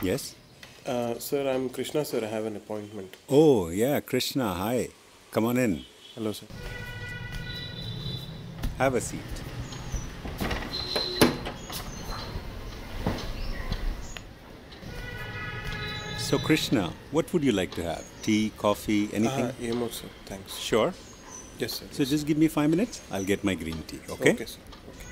Yes? Sir, I'm Krishna, sir. I have an appointment. Oh, yeah, Krishna, hi. Come on in. Hello, sir. Have a seat. So, Krishna, what would you like to have? Tea, coffee, anything? Emo, sir. Thanks. Sure. Yes, sir. So, just give me 5 minutes. I'll get my green tea, okay? Okay, sir. Okay.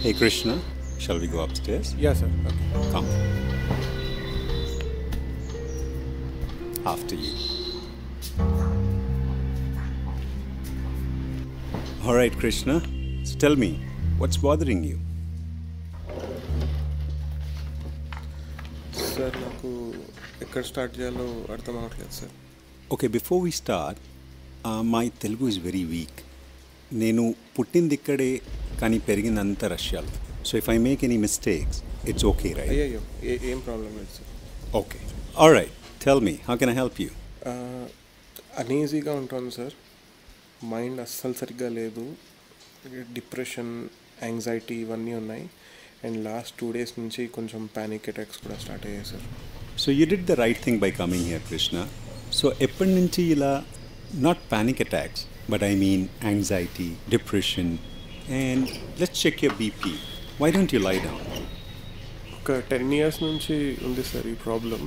Hey, Krishna, shall we go upstairs? Yeah, sir. Okay. Come. After you. All right, Krishna. So tell me, what's bothering you? Sir నాకు ఎక్కడ start చేయాలో అర్థం అవ్వట్లేదు sir. Okay, before we start, my Telugu is very weak. నేను పుట్టింది ఇక్కడే కానీ పెరిగిందంతా రష్యాలో. So if I make any mistakes it's okay right? అయ్యో ఏం ప్రాబ్లం లేదు sir. Okay, alright, tell me how can I help you? అనీజీగా ఉంటుంది సార్. మైండ్ అస్సలు సరిగ్గా లేదు. డిప్రెషన్, యాంగ్జైటీ ఇవన్నీ ఉన్నాయి. అండ్ లాస్ట్ 2 days నుంచి కొంచెం ప్యానిక్ అటాక్స్ కూడా స్టార్ట్ అయ్యాయి sir. So you did the right thing by coming here Krishna. So ఎప్పటి నుంచి ఇలా not panic attacks but I mean anxiety, depression, and let's check your BP. Why don't you lie down? ఒక 10 years నుంచి ఉంది sir ఈ problem.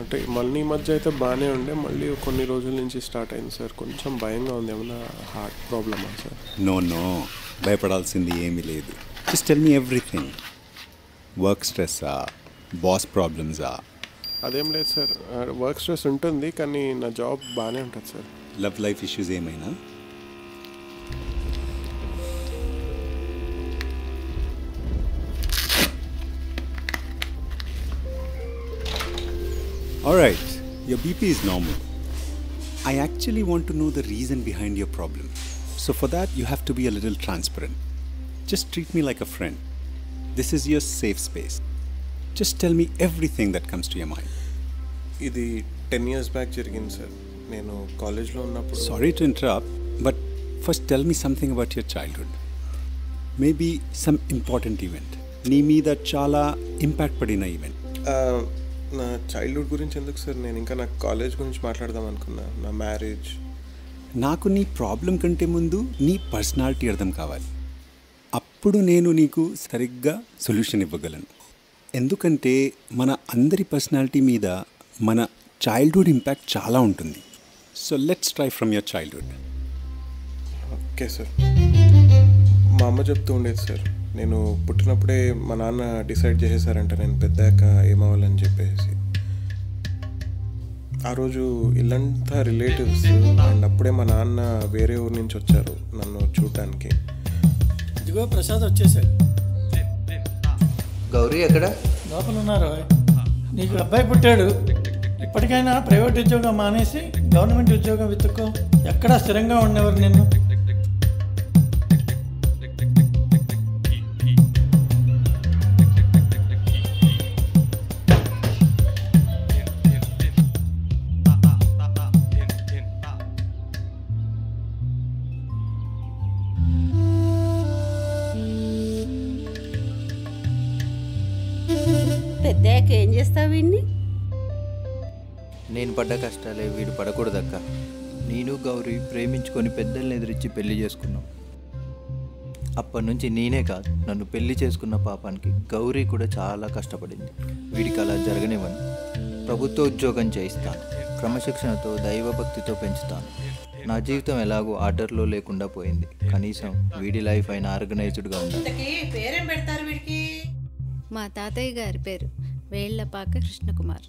అంటే మళ్ళీ ఈ మధ్య అయితే బాగానే ఉండే, మళ్ళీ కొన్ని రోజుల నుంచి స్టార్ట్ అయింది సార్. కొంచెం భయంగా ఉంది. ఏమన్నా హార్ట్ ప్రాబ్లమా సార్? నో, భయపడాల్సింది ఏమీ లేదు. Just tell me everything. Work స్ట్రెస్సా, బాస్ ప్రాబ్లమ్సా? అదేం లేదు సార్. వర్క్ స్ట్రెస్ ఉంటుంది కానీ నా జాబ్ బాగానే ఉంటుంది సార్. లవ్ లైఫ్ ఇష్యూస్ ఏమైనా? Alright, your BP is normal. I actually want to know the reason behind your problem. So for that, you have to be a little transparent. Just treat me like a friend. This is your safe space. Just tell me everything that comes to your mind. ఇది 10 years back జరిగింది sir. నేను కాలేజ్లో ఉన్నప్పుడు. Sorry to interrupt, but first tell me something about your childhood. Maybe some important event. నీ మీద చాలా impact పడిన event. నా చైల్డ్హుడ్ గురించి ఎందుకు సార్? నేను ఇంకా నా కాలేజ్ గురించి మాట్లాడదాం అనుకున్నా. నా మ్యారేజ్. నాకు నీ ప్రాబ్లం కంటే ముందు నీ పర్సనాలిటీ అర్థం కావాలి. అప్పుడు నేను నీకు సరిగ్గా సొల్యూషన్ ఇవ్వగలను. ఎందుకంటే మన అందరి పర్సనాలిటీ మీద మన చైల్డ్హుడ్ ఇంపాక్ట్ చాలా ఉంటుంది. So let's try from your childhood. Okay sir. మా అమ్మ చెప్తూ ఉండేది సార్, నేను పుట్టినప్పుడే మా నాన్న డిసైడ్ చేసేసారంట నేను పెద్దాక ఏమవ్వాలని చెప్పేసి. ఆ రోజు ఇల్లంతా రిలేటివ్స్ అండ్ అప్పుడే మా నాన్న వేరే ఊరి నుంచి వచ్చారు నన్ను చూడటానికి. ఇదిగో ప్రసాద్ వచ్చేసాడు. గౌరీ ఎక్కడ? లోపల ఉన్నారు. నీకు అబ్బాయి పుట్టాడు. ఇప్పటికైనా ప్రైవేట్ ఉద్యోగం మానేసి గవర్నమెంట్ ఉద్యోగం వెతుక్కో. ఎక్కడా స్థిరంగా ఉండేవారు నిన్ను. పెద్దాక ఏం చేస్తావు వీడిని? నేను పడ్డ కష్టాలే వీడు పడకూడదక్క. నేను గౌరీ ప్రేమించుకొని పెద్దల్ని ఎదిరించి పెళ్లి చేసుకున్నాం. అప్పటి నుంచి నేనే కాదు, నన్ను పెళ్లి చేసుకున్న పాపానికి గౌరీ కూడా చాలా కష్టపడింది. వీడికి అలా జరగనివ్వను. ప్రభుత్వ ఉద్యోగం చేయిస్తాను. క్రమశిక్షణతో దైవభక్తితో పెంచుతాను. నా జీవితం ఎలాగో ఆర్డర్లో లేకుండా పోయింది. కనీసం వీడి లైఫ్ అయినా ఆర్గనైజ్డ్గా ఉండాలి. పేరేం పెడతారు వీడికి? మా తాతయ్య గారి పేరు వేళ్లపాక కృష్ణకుమార్.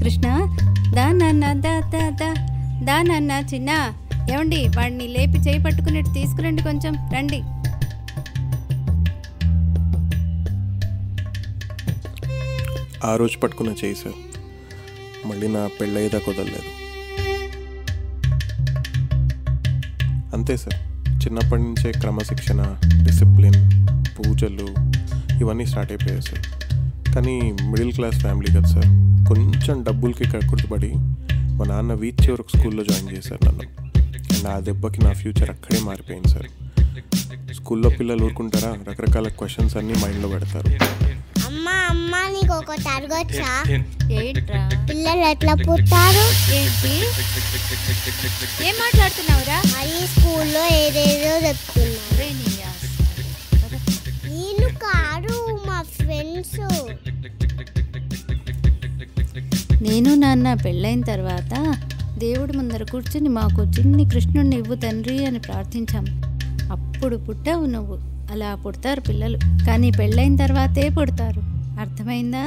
కృష్ణ దా నాన్న దా దా దా దా నాన్న. చిన్న ఏమండి, వాడిని లేపి చేయి పట్టుకునేట్టు తీసుకురండి. కొంచెం రండి. ఆ రోజు పట్టుకున్న చేయి సార్ మళ్ళీ నా పెళ్ళయ్యేదా కుదరలేదు. అంతే సార్, చిన్నప్పటి నుంచే క్రమశిక్షణ, డిసిప్లిన్, పూజలు ఇవన్నీ స్టార్ట్ అయిపోయాయి సార్. కానీ మిడిల్ క్లాస్ ఫ్యామిలీ కదా సార్, కొంచెం డబ్బులకి కక్కుర్తిపడి మా నాన్న వీచ్ చివరకు స్కూల్లో జాయిన్ చేశారు నన్ను. అండ్ ఆ దెబ్బకి నా ఫ్యూచర్ అక్కడే మారిపోయింది సార్. స్కూల్లో పిల్లలు ఊరుకుంటారా, రకరకాల క్వశ్చన్స్ అన్నీ మైండ్లో పెడతారు. అమ్మా అమ్మా నీకు ఒకటి అడగొచ్చా? ఏంట్రా? పిల్లలు ఎట్లా పుట్టారు? ఏంటి ఏం మాట్లాడుతున్నావురా? మరి స్కూల్లో ఏదేదో చెప్తున్నారు. నేను కాదు, మా ఫ్రెండ్స్. నేను నాన్న పెళ్ళైన తర్వాత దేవుడి ముందర కూర్చుని మాకు చిన్ని కృష్ణుడిని ఇవ్వు తండ్రి అని ప్రార్థించాం. అప్పుడు పుట్టావు నువ్వు. అలా పుడతారు పిల్లలు, కానీ పెళ్ళైన తర్వాతే పుడతారు. అర్థమైందా?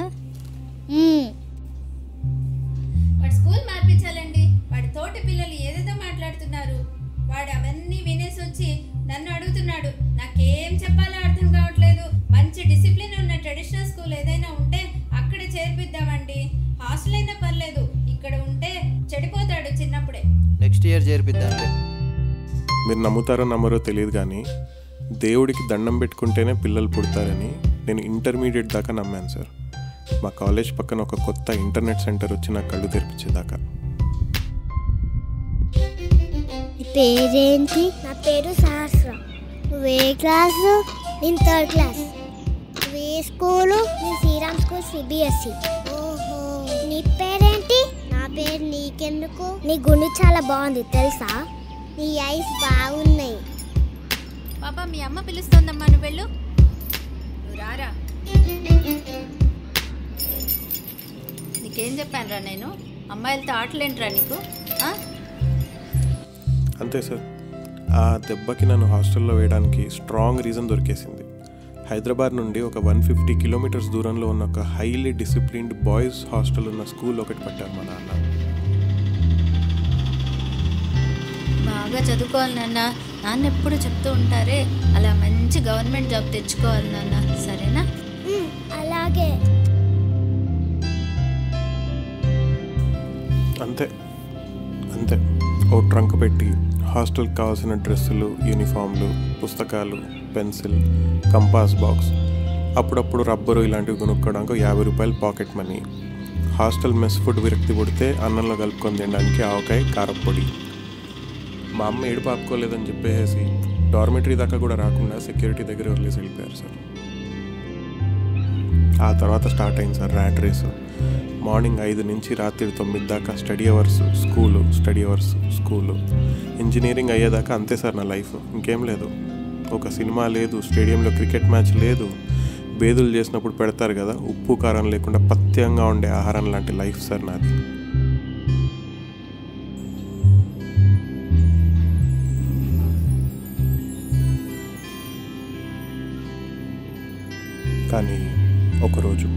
వాడు స్కూల్ మార్పించాలండి. వాడి తోటి పిల్లలు ఏదేదో మాట్లాడుతున్నారు. వాడు అవన్నీ వినేసి వచ్చి నన్ను అడుగుతున్నాడు. నాకేం చెప్పాలో అర్థం కావట్లేదు. మంచి డిసిప్లిన్ ఉన్న ట్రెడిషనల్ స్కూల్ ఏదైనా ఉంటే అక్కడ చేర్పిద్దామండి. హాస్టల్ అయినా పర్లేదు, ఇక్కడ ఉంటే చెడిపోతాడు చిన్నప్పుడే. నెక్స్ట్ ఇయర్ చేర్పిద్దాంలే. మీరు నమ్ముతారో నమ్మరో తెలియదు కానీ దేవుడికి దండం పెట్టుకుంటేనే పిల్లలు పుడతారని నేను ఇంటర్మీడియట్ దాకా నమ్మాను సార్. మా కాలేజ్ పక్కన ఒక కొత్త ఇంటర్నెట్ సెంటర్ వచ్చి నా కళ్ళు తెరిపించేదాకా. పేరేంటి? నా పేరు సహస్ర. నువ్వే క్లాసు? నేను 3rd క్లాస్. నువ్వే స్కూలు? నేను శ్రీరామ్ స్కూల్ CBSE. ఓహో, నీ పేరేంటి? నా పేరు నీకెందుకు? నీ గుండె చాలా బాగుంది తెలుసా? నీ ఐస్ బాగున్నాయి. పాపా మీ అమ్మ పిలుస్తోందమ్మా, నువ్వు వెళ్ళు. నువ్వు రారా. నీకేం చెప్పానురా నేను? అమ్మాయిలతో ఆటలేంట్రా నీకు? అంతే సార్, ఆ దెబ్బకి నన్ను హాస్టల్లో వేయడానికి స్ట్రాంగ్ రీజన్ దొరికేసింది. హైదరాబాద్ నుండి ఒక 150 కిలోమీటర్స్ దూరంలో ఉన్న ఒక హైలీ డిసిప్లిన్డ్ బాయ్స్ హాస్టల్ ఉన్న స్కూల్ ఒకటి పట్టారు మా నాన్న. బాగా చదువుకోవాలి నాన్న. నాన్న ఎప్పుడు చెప్తూ ఉంటారే, అలా మంచి గవర్నమెంట్ జాబ్ తెచ్చుకోవాలి నాన్న, సరేనా? అలాగే. అంతే అంతే, ఓ ట్రంక్ పెట్టి హాస్టల్కి కావాల్సిన డ్రెస్సులు, యూనిఫామ్లు, పుస్తకాలు, పెన్సిల్, కంపాస్ బాక్స్ అప్పుడప్పుడు రబ్బరు ఇలాంటివి కొనుక్కోవడానికి 50 రూపాయలు pocket money. Hostel mess food విరక్తి పుడితే అన్నంలో కలుపుకొని తినడానికి ఆవకాయ కారప్పొడి. మా అమ్మ ఏడుపు ఆపుకోలేదని చెప్పేసి డార్మెటరీ దాకా కూడా రాకుండా సెక్యూరిటీ దగ్గర వదిలేసి వెళ్ళిపోయారు సార్. ఆ తర్వాత స్టార్ట్ అయింది సార్ ర్యాట్ రేసు. మార్నింగ్ 5 నుంచి రాత్రి 9 దాకా స్టడీ అవర్స్ స్కూలు. ఇంజనీరింగ్ అయ్యేదాకా అంతే సార్ నా లైఫ్. ఇంకేం లేదు. ఒక సినిమా లేదు, స్టేడియంలో క్రికెట్ మ్యాచ్ లేదు, బేదులు చేసినప్పుడు పెడతారు కదా ఉప్పు కారం లేకుండా పథ్యంగా ఉండే ఆహారం లాంటి లైఫ్ సార్ నాది. కానీ ఒకరోజు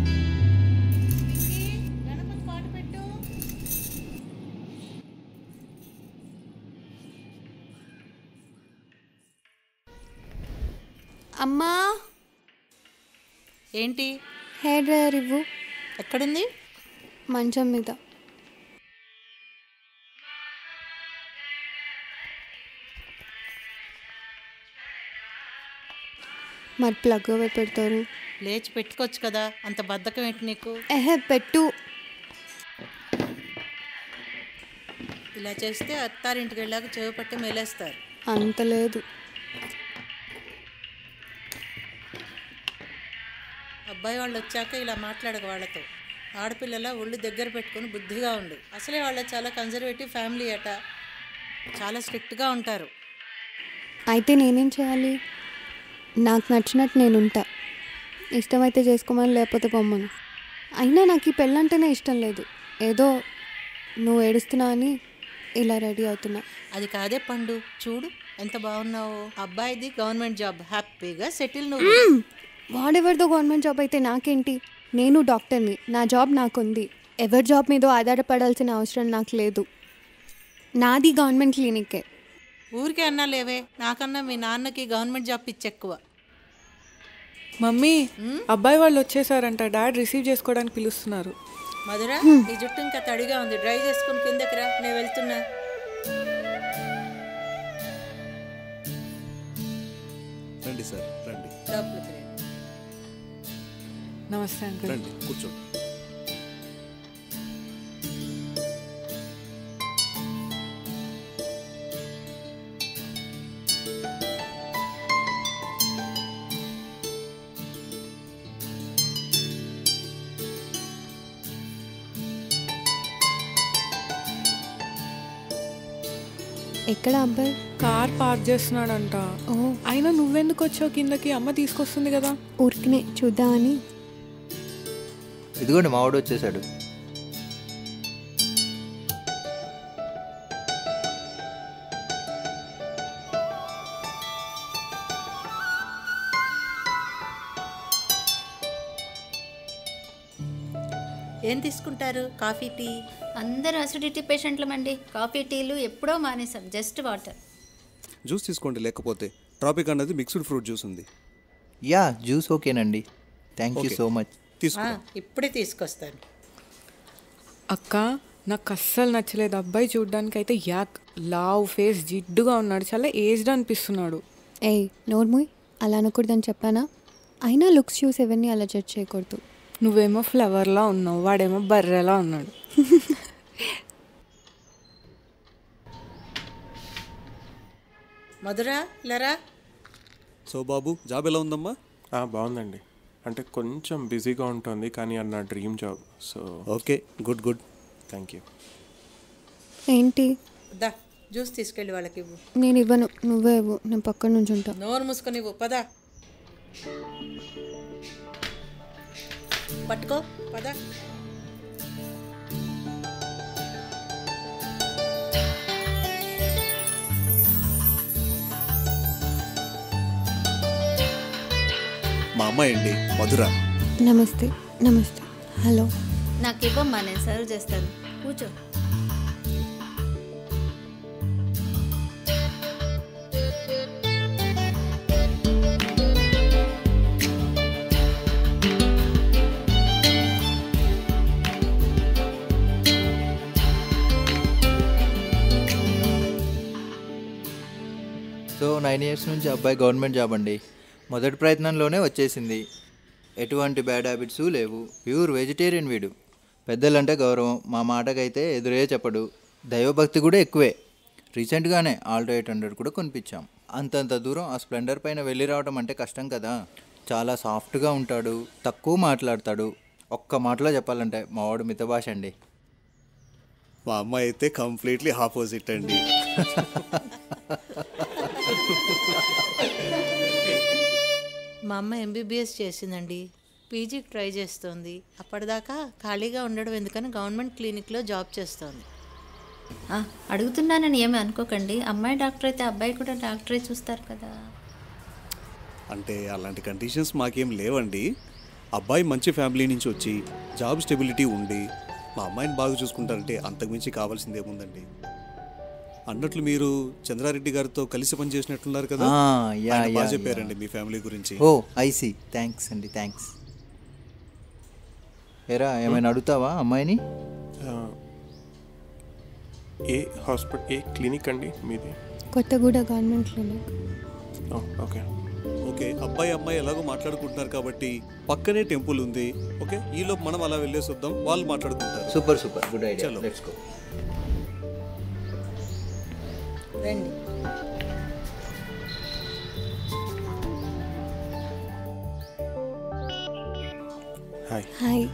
అమ్మా ఏంటి? హెయిర్ డ్రైయర్ ఇవ్వు. ఎక్కడుంది? మంచం మీద. మరి ప్లగ్ పెడతారు. లేచి పెట్టుకోవచ్చు కదా, అంత బద్ధకం ఏంటి నీకు? పెట్టు. ఇలా చేస్తే అత్తారింటికి వెళ్ళాక చెవి పట్టి మెలేస్తారు. అంత లేదు. అబ్బాయి వాళ్ళు వచ్చాక ఇలా మాట్లాడక వాళ్ళతో. ఆడపిల్లల ఒళ్ళు దగ్గర పెట్టుకొని బుద్ధిగా ఉండు. అసలే వాళ్ళ చాలా కన్జర్వేటివ్ ఫ్యామిలీ అట, చాలా స్ట్రిక్ట్గా ఉంటారు. అయితే నేనేం చేయాలి? నాకు నచ్చినట్టు నేను ఉంటా. ఇష్టమైతే చేసుకోమని, లేకపోతే పొమ్మను. అయినా నాకు ఈ పెళ్ళంటేనే ఇష్టం లేదు. ఏదో నువ్వు ఏడుస్తున్నావు అని ఇలా రెడీ అవుతున్నా. అది కాదే పండు, చూడు ఎంత బాగున్నావు. అబ్బాయిది గవర్నమెంట్ జాబ్, హ్యాపీగా సెటిల్. నువ్వు వాడెవరిదో గవర్నమెంట్ జాబ్ అయితే నాకేంటి? నేను డాక్టర్ని, నా జాబ్ నాకుంది. ఎవరి జాబ్ మీదో ఆధారపడాల్సిన అవసరం నాకు లేదు. నాది గవర్నమెంట్ క్లినిక్కే. ఊరికే అన్నా లేవే, నాకన్నా మీ నాన్నకి గవర్నమెంట్ జాబ్ పిచ్చి ఎక్కువ. మమ్మీ, అబ్బాయి వాళ్ళు వచ్చేసారంట. డాడ్ రిసీవ్ చేసుకోవడానికి పిలుస్తున్నారు. మధుర, ఈ జుట్టు ఇంకా తడిగా ఉంది, డ్రై చేసుకుని కిందకి రా, నేను వెళ్తున్నా. రండి సార్, రండి. లోపలికి రండి. నమస్తే అంకుల్. రండి, కూర్చోండి. ఎక్కడ అబ్బాయి? కార్ పార్క్ చేస్తున్నాడంట. అయినా నువ్వెందుకు వచ్చావు కిందకి? అమ్మ తీసుకొస్తుంది కదా. ఊరికినే చూద్దామని. ఇదిగోండి మావాడు వచ్చేసాడు. ఏం తీసుకుంటారు? Coffee, tea? అందరూ అసిడిటీ పేషెంట్లమండి. కాఫీ టీలు ఎప్పుడో మానేసాం. Just water. జ్యూస్ తీసుకోండి, లేకపోతే ట్రాపిక్ అన్నది మిక్స్డ్ ఫ్రూట్ జ్యూస్ ఉంది. యా, జ్యూస్ ఓకేనండి. Thank you so much. ఇప్పుడే తీసుకొస్తాను. అక్క, నాకు అస్సలు నచ్చలేదు. అబ్బాయి చూడ్డానికి అయితే యాక్, లావ్ ఫేస్, జిడ్డుగా ఉన్నాడు. చాలా ఏజ్డ్ అనిపిస్తున్నాడు. నోర్ముయ్, అలా అనకూడదని చెప్పానా? అయినా లుక్స్ చూసి ఎవరిని అలా జడ్జ్ చేయకూడదు. నువ్వేమో ఫ్లవర్లా ఉన్నావు, వాడేమో బర్రెలా ఉన్నాడు. మధుర, లరా. సో బాబు, జాబ్ ఎలా ఉందమ్మా? బాగుందండి. అంటే కొంచెం బిజీగా ఉంటుంది, కానీ అది నా dream job. So okay, good good. Thank you. ఏంటి? దా, జ్యూస్ తీసుకెళ్ళి వాళ్ళకి ఇవ్వు. నేను ఇవ్వను, నువ్వే ఇవ్వు. నేను పక్కన నుంచి ఉంటా. నోరు మూసుకొని ఇవ్వు. పదా, పట్టుకో, పదా. మా అమ్మాయి అండి, మధుర. నమస్తే. నమస్తే. హలో. నాకు ఇవ్వమ్మా, నేను సర్వ్ చేస్తాను. కూర్చో. సో 9 years నుంచి అబ్బాయి గవర్నమెంట్ జాబ్ అండి. మొదటి ప్రయత్నంలోనే వచ్చేసింది. ఎటువంటి బ్యాడ్ హ్యాబిట్స్ లేవు. ప్యూర్ వెజిటేరియన్ వీడు. పెద్దలంటే గౌరవం, మా మాటకైతే ఎదురే చెప్పడు. దైవభక్తి కూడా ఎక్కువే. రీసెంట్గానే ఆల్టో 800 కూడా కొనిపించాం. అంతంత దూరం ఆ స్ప్లెండర్ పైన వెళ్ళి రావడం అంటే కష్టం కదా. చాలా సాఫ్ట్గా ఉంటాడు, తక్కువ మాట్లాడతాడు. ఒక్క మాటలో చెప్పాలంటే మావాడు మితభాష అండి. మా అమ్మాయి అయితే కంప్లీట్లీ ఆపోజిట్ అండి. మా అమ్మ ఎంబీబీఎస్ చేసిందండి, పీజీకి ట్రై చేస్తోంది. అప్పటిదాకా ఖాళీగా ఉండడం ఎందుకని గవర్నమెంట్ క్లినిక్లో జాబ్ చేస్తోంది. అడుగుతున్నానని ఏమి అనుకోకండి. అమ్మాయి డాక్టర్ అయితే అబ్బాయి కూడా డాక్టరే చూస్తారు కదా. అంటే అలాంటి కండిషన్స్ మాకేం లేవండి. అబ్బాయి మంచి ఫ్యామిలీ నుంచి వచ్చి జాబ్ స్టెబిలిటీ ఉండి మా అమ్మాయిని బాగా చూసుకుంటారంటే అంతకుమించి కావాల్సింది ఏముందండి. అన్నట్లు మీరు చంద్రారెడ్డి గారితో కలిసి పనిచేసినట్లున్నారు కదా, బాగా చెప్పారండి మీ ఫ్యామిలీ గురించి. ఓ ఐసీ, థ్యాంక్స్ అండి, థ్యాంక్స్. ఏరా ఏమైనా అడుగుతావా అమ్మాయిని? ఏ హాస్పిటల్, ఏ క్లినిక్ అండి మీది? Kothaguda government clinic. Okay okay, అబ్బాయి అమ్మాయి ఎలాగో మాట్లాడుకుంటున్నారు కాబట్టి పక్కనే టెంపుల్ ఉంది. ఓకే, ఈలోపు మనం అలా వెళ్ళేసి వద్దాం, వాళ్ళు మాట్లాడుకుంటారు. Super super, good idea, let's go. రండి. Hi.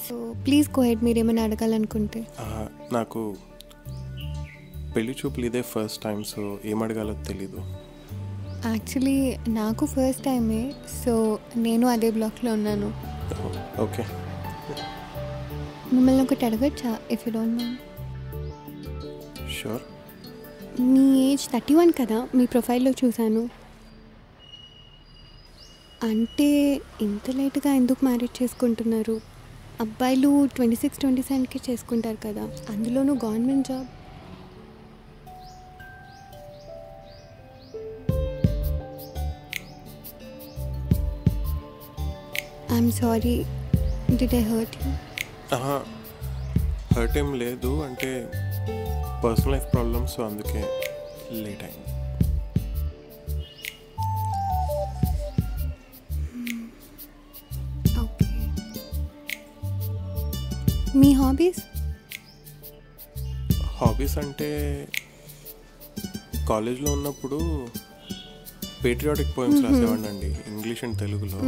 So please go ahead, మీరు ఏమైనా అడగాలనుకుంటే. నాకు పెళ్లి చూపులు ఇదే ఫస్ట్ టైం, సో ఏం అడగాలో తెలీదు. యాక్చువల్లీ నాకు ఫస్ట్ టైమే, సో నేను అదే బ్లాక్లో ఉన్నాను. ఓకే, మిమ్మల్ని ఒకటి అడగచ్చా if you don't mind? Sure. మీ ఏజ్ 31 కదా, మీ ప్రొఫైల్లో చూశాను. అంటే ఇంత లేట్గా ఎందుకు మ్యారేజ్ చేసుకుంటున్నారు? అబ్బాయిలు 26-27కి చేసుకుంటారు కదా, అందులోనూ government job. I'm sorry, did I hurt you? Hurt ఏం లేదు, అంటే పర్సనల్ లైఫ్ ప్రాబ్లమ్స్, అందుకే లేట్ అయింది. ఓకే, మీ హాబీస్? హాబీస్ అంటే కాలేజ్లో ఉన్నప్పుడు పేట్రియాటిక్ పోయమ్స్ రాసేవాడినండి, ఇంగ్లీష్ అండ్ తెలుగులో.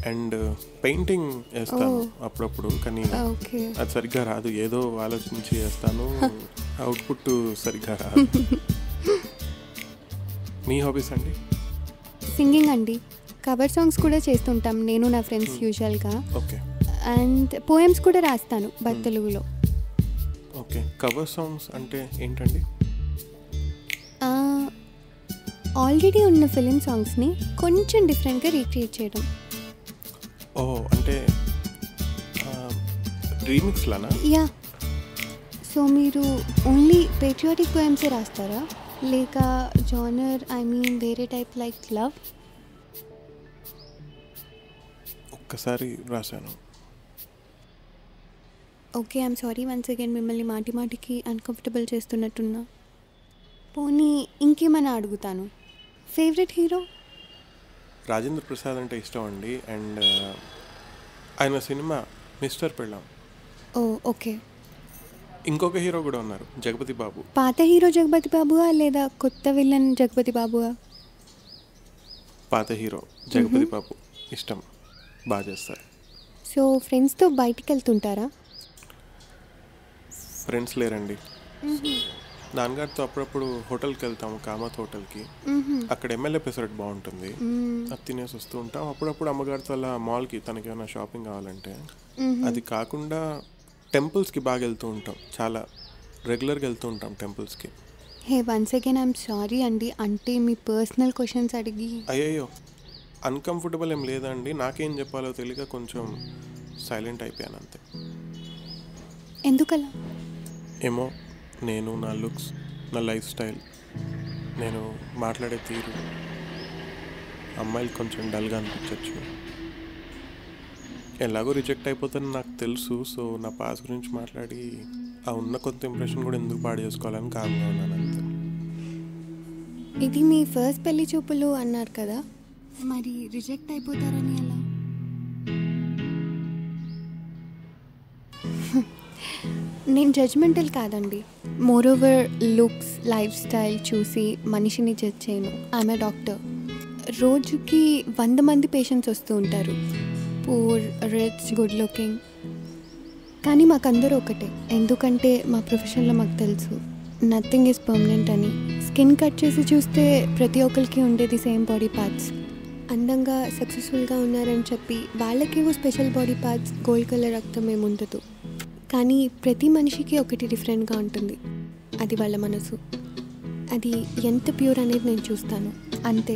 అండ్ పెయింటింగ్ వేస్తాను అప్పుడప్పుడు, కానీ అది సరిగ్గా రాదు. ఏదో ఆలోచించి వేస్తాను, అవుట్పుట్ సరిగ్గా రాదు. మీ హాబీస్ అండి? సింగింగ్ అండి, కవర్ సాంగ్స్ కూడా చేస్తుంటాం నేను నా ఫ్రెండ్స్ యూజువల్గా. ఓకే. అండ్ పోయమ్స్ కూడా రాస్తాను బట్ తెలుగులో. ఓకే, కవర్ సాంగ్స్ అంటే ఏంటండి? ఆల్రెడీ ఉన్న ఫిలిం సాంగ్స్ని కొంచెం డిఫరెంట్గా రీక్రియేట్ చేయడం. ఓ, అంటే రీమిక్స్ లానా? యా. సో మీరు ఓన్లీ పేట్రియాటిక్ పోయమ్సే రాస్తారా, లేక జానర్ ఐ మీన్ వేరే టైప్ లైక్ లవ్? ఒక్కసారి రాశాను. Okay, I'm sorry once again, మిమ్మల్ని మాటి మాటికి అన్కంఫర్టబుల్ చేస్తున్నట్టున్నా. పోనీ ఇంకేమైనా అడుగుతాను, ఫేవరెట్ హీరో? రాజేంద్ర ప్రసాద్ అంటే ఇష్టం అండి, అండ్ ఆయన సినిమా మిస్టర్ పెళ్ళాం. ఓ ఓకే. ఇంకొక హీరో కూడా ఉన్నారు, జగపతి బాబు. పాత హీరో జగపతి బాబువా లేదా కొత్త విలన్ జగపతి బాబువా? పాత హీరో జగపతి బాబు ఇష్టం, బాగా చేస్తారు. సో ఫ్రెండ్స్తో బయటికి వెళ్తుంటారా? ఫ్రెండ్స్ లేరండి. నాన్నగారితో అప్పుడప్పుడు హోటల్కి వెళ్తాము, కామత్ హోటల్కి. అక్కడ ఎంఎల్ ఎపిసోడ్ బాగుంటుంది, అది తినేసి వస్తూ ఉంటాం. అప్పుడప్పుడు అమ్మగారితో అలా మాల్కి తనకి ఏమైనా షాపింగ్ కావాలంటే. అది కాకుండా టెంపుల్స్కి బాగా వెళ్తూ ఉంటాం, చాలా రెగ్యులర్గా వెళ్తూ ఉంటాం టెంపుల్స్కి. హే వన్స్ అగైన్ ఐఎమ్ సారీ అండి, అంటే మీ పర్సనల్ క్వశ్చన్స్ అడిగి. అయ్యయ్యో, అన్కంఫర్టబుల్ ఏం లేదండి, నాకేం చెప్పాలో తెలియక కొంచెం సైలెంట్ అయిపోయాను అంతే. ఎందుకలా? ఏమో, నేను నా లుక్స్, నా లైఫ్ స్టైల్, నేను మాట్లాడే తీరు అమ్మాయిలు కొంచెం డల్గా అనిపించవచ్చు. ఎలాగో రిజెక్ట్ అయిపోతానని నాకు తెలుసు. సో నా పాస్ గురించి మాట్లాడి ఆ ఉన్న కొత్త ఇంప్రెషన్ కూడా ఎందుకు పాడు చేసుకోవాలని కామ్గా ఉన్నాను అంతే. ఇది మీ ఫస్ట్ పెళ్లి చూపులు అన్నారు కదా, మరి రిజెక్ట్ అయిపోతారని ఎలా? నేను జడ్జ్మెంటల్ కాదండి. మోరోవర్ లుక్స్, లైఫ్ స్టైల్ చూసి మనిషిని జడ్జ్ చేయను. I'm a doctor. రోజుకి 100 మంది పేషెంట్స్ వస్తూ ఉంటారు, పూర్, రిచ్, గుడ్ లుకింగ్. కానీ మాకందరూ ఒకటే, ఎందుకంటే మా ప్రొఫెషన్లో మాకు తెలుసు నథింగ్ ఈజ్ పర్మనెంట్ అని. స్కిన్ కట్ చేసి చూస్తే ప్రతి ఒక్కరికి ఉండేది సేమ్ బాడీ పార్ట్స్. అందంగా సక్సెస్ఫుల్గా ఉన్నారని చెప్పి వాళ్ళకేవో special body parts, gold colour రక్తం ఏముండదు. కానీ ప్రతి మనిషికి ఒకటి డిఫరెంట్గా ఉంటుంది, అది వాళ్ళ మనసు. అది ఎంత ప్యూర్ అనేది నేను చూస్తాను, అంతే.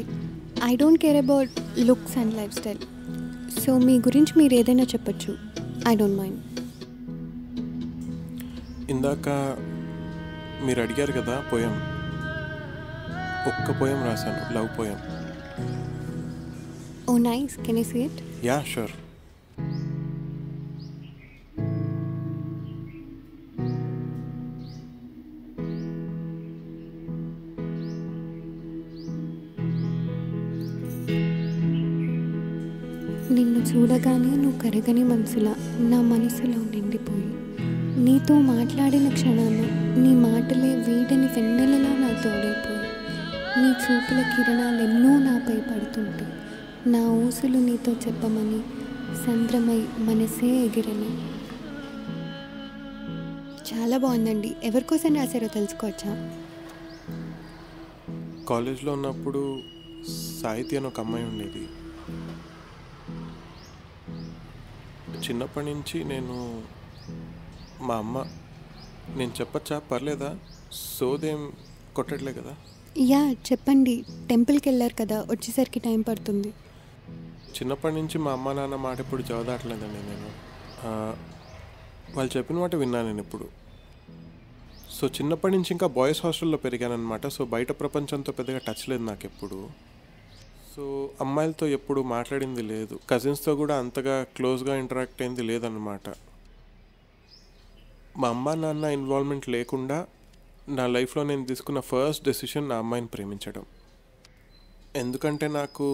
I don't care about looks and lifestyle. So మీ గురించి మీరు ఏదైనా చెప్పచ్చు, ఐ డోంట్ మైండ్. ఇందాక మీరు అడిగారు కదా పోయం, ఒక్క పోయం రాశాను, love poem. Oh nice, can you see it? Yeah sure. నిన్ను చూడగానే నువ్వు కరగని మనసులా నా మనసులో నిండిపోయి, నీతో మాట్లాడిన క్షణాన నీ మాటలే వీడని వెన్నెలలా నా తోడైపోయి, నీ చూపుల కిరణాలు ఎన్నో నాపై పడుతుంటే నా ఊసులు నీతో చెప్పమని సంద్రమై మనసే ఎగిరని. చాలా బాగుందండి. ఎవరికోసం రాశారో తెలుసుకోవచ్చా? కాలేజ్లో ఉన్నప్పుడు సాహితీ అని ఒక అమ్మాయి ఉండేది. చిన్నప్పటి నుంచి మా అమ్మ, నేను చెప్పచ్చా? పర్లేదా? సోదేం కొట్టట్లే కదా? యా చెప్పండి. టెంపుల్కి వెళ్ళారు కదా, వచ్చేసరికి టైం పడుతుంది. చిన్నప్పటి నుంచి మా అమ్మ నాన్న మాట ఎప్పుడు చదవట్లేదండి. నేను వాళ్ళు చెప్పిన మాట విన్నాను నేను ఇప్పుడు. సో చిన్నప్పటి నుంచి ఇంకా బాయ్స్ హాస్టల్లో పెరిగానమాట. సో బయట ప్రపంచంతో పెద్దగా టచ్ లేదు నాకు ఎప్పుడు. సో అమ్మాయిలతో ఎప్పుడు మాట్లాడింది లేదు, కజిన్స్తో కూడా అంతగా క్లోజ్గా ఇంటరాక్ట్ అయింది లేదన్నమాట. మా అమ్మ నాన్న ఇన్వాల్వ్మెంట్ లేకుండా నా లైఫ్లో నేను తీసుకున్న ఫస్ట్ డెసిషన్ నా అమ్మాయిని ప్రేమించడం. ఎందుకంటే నాకు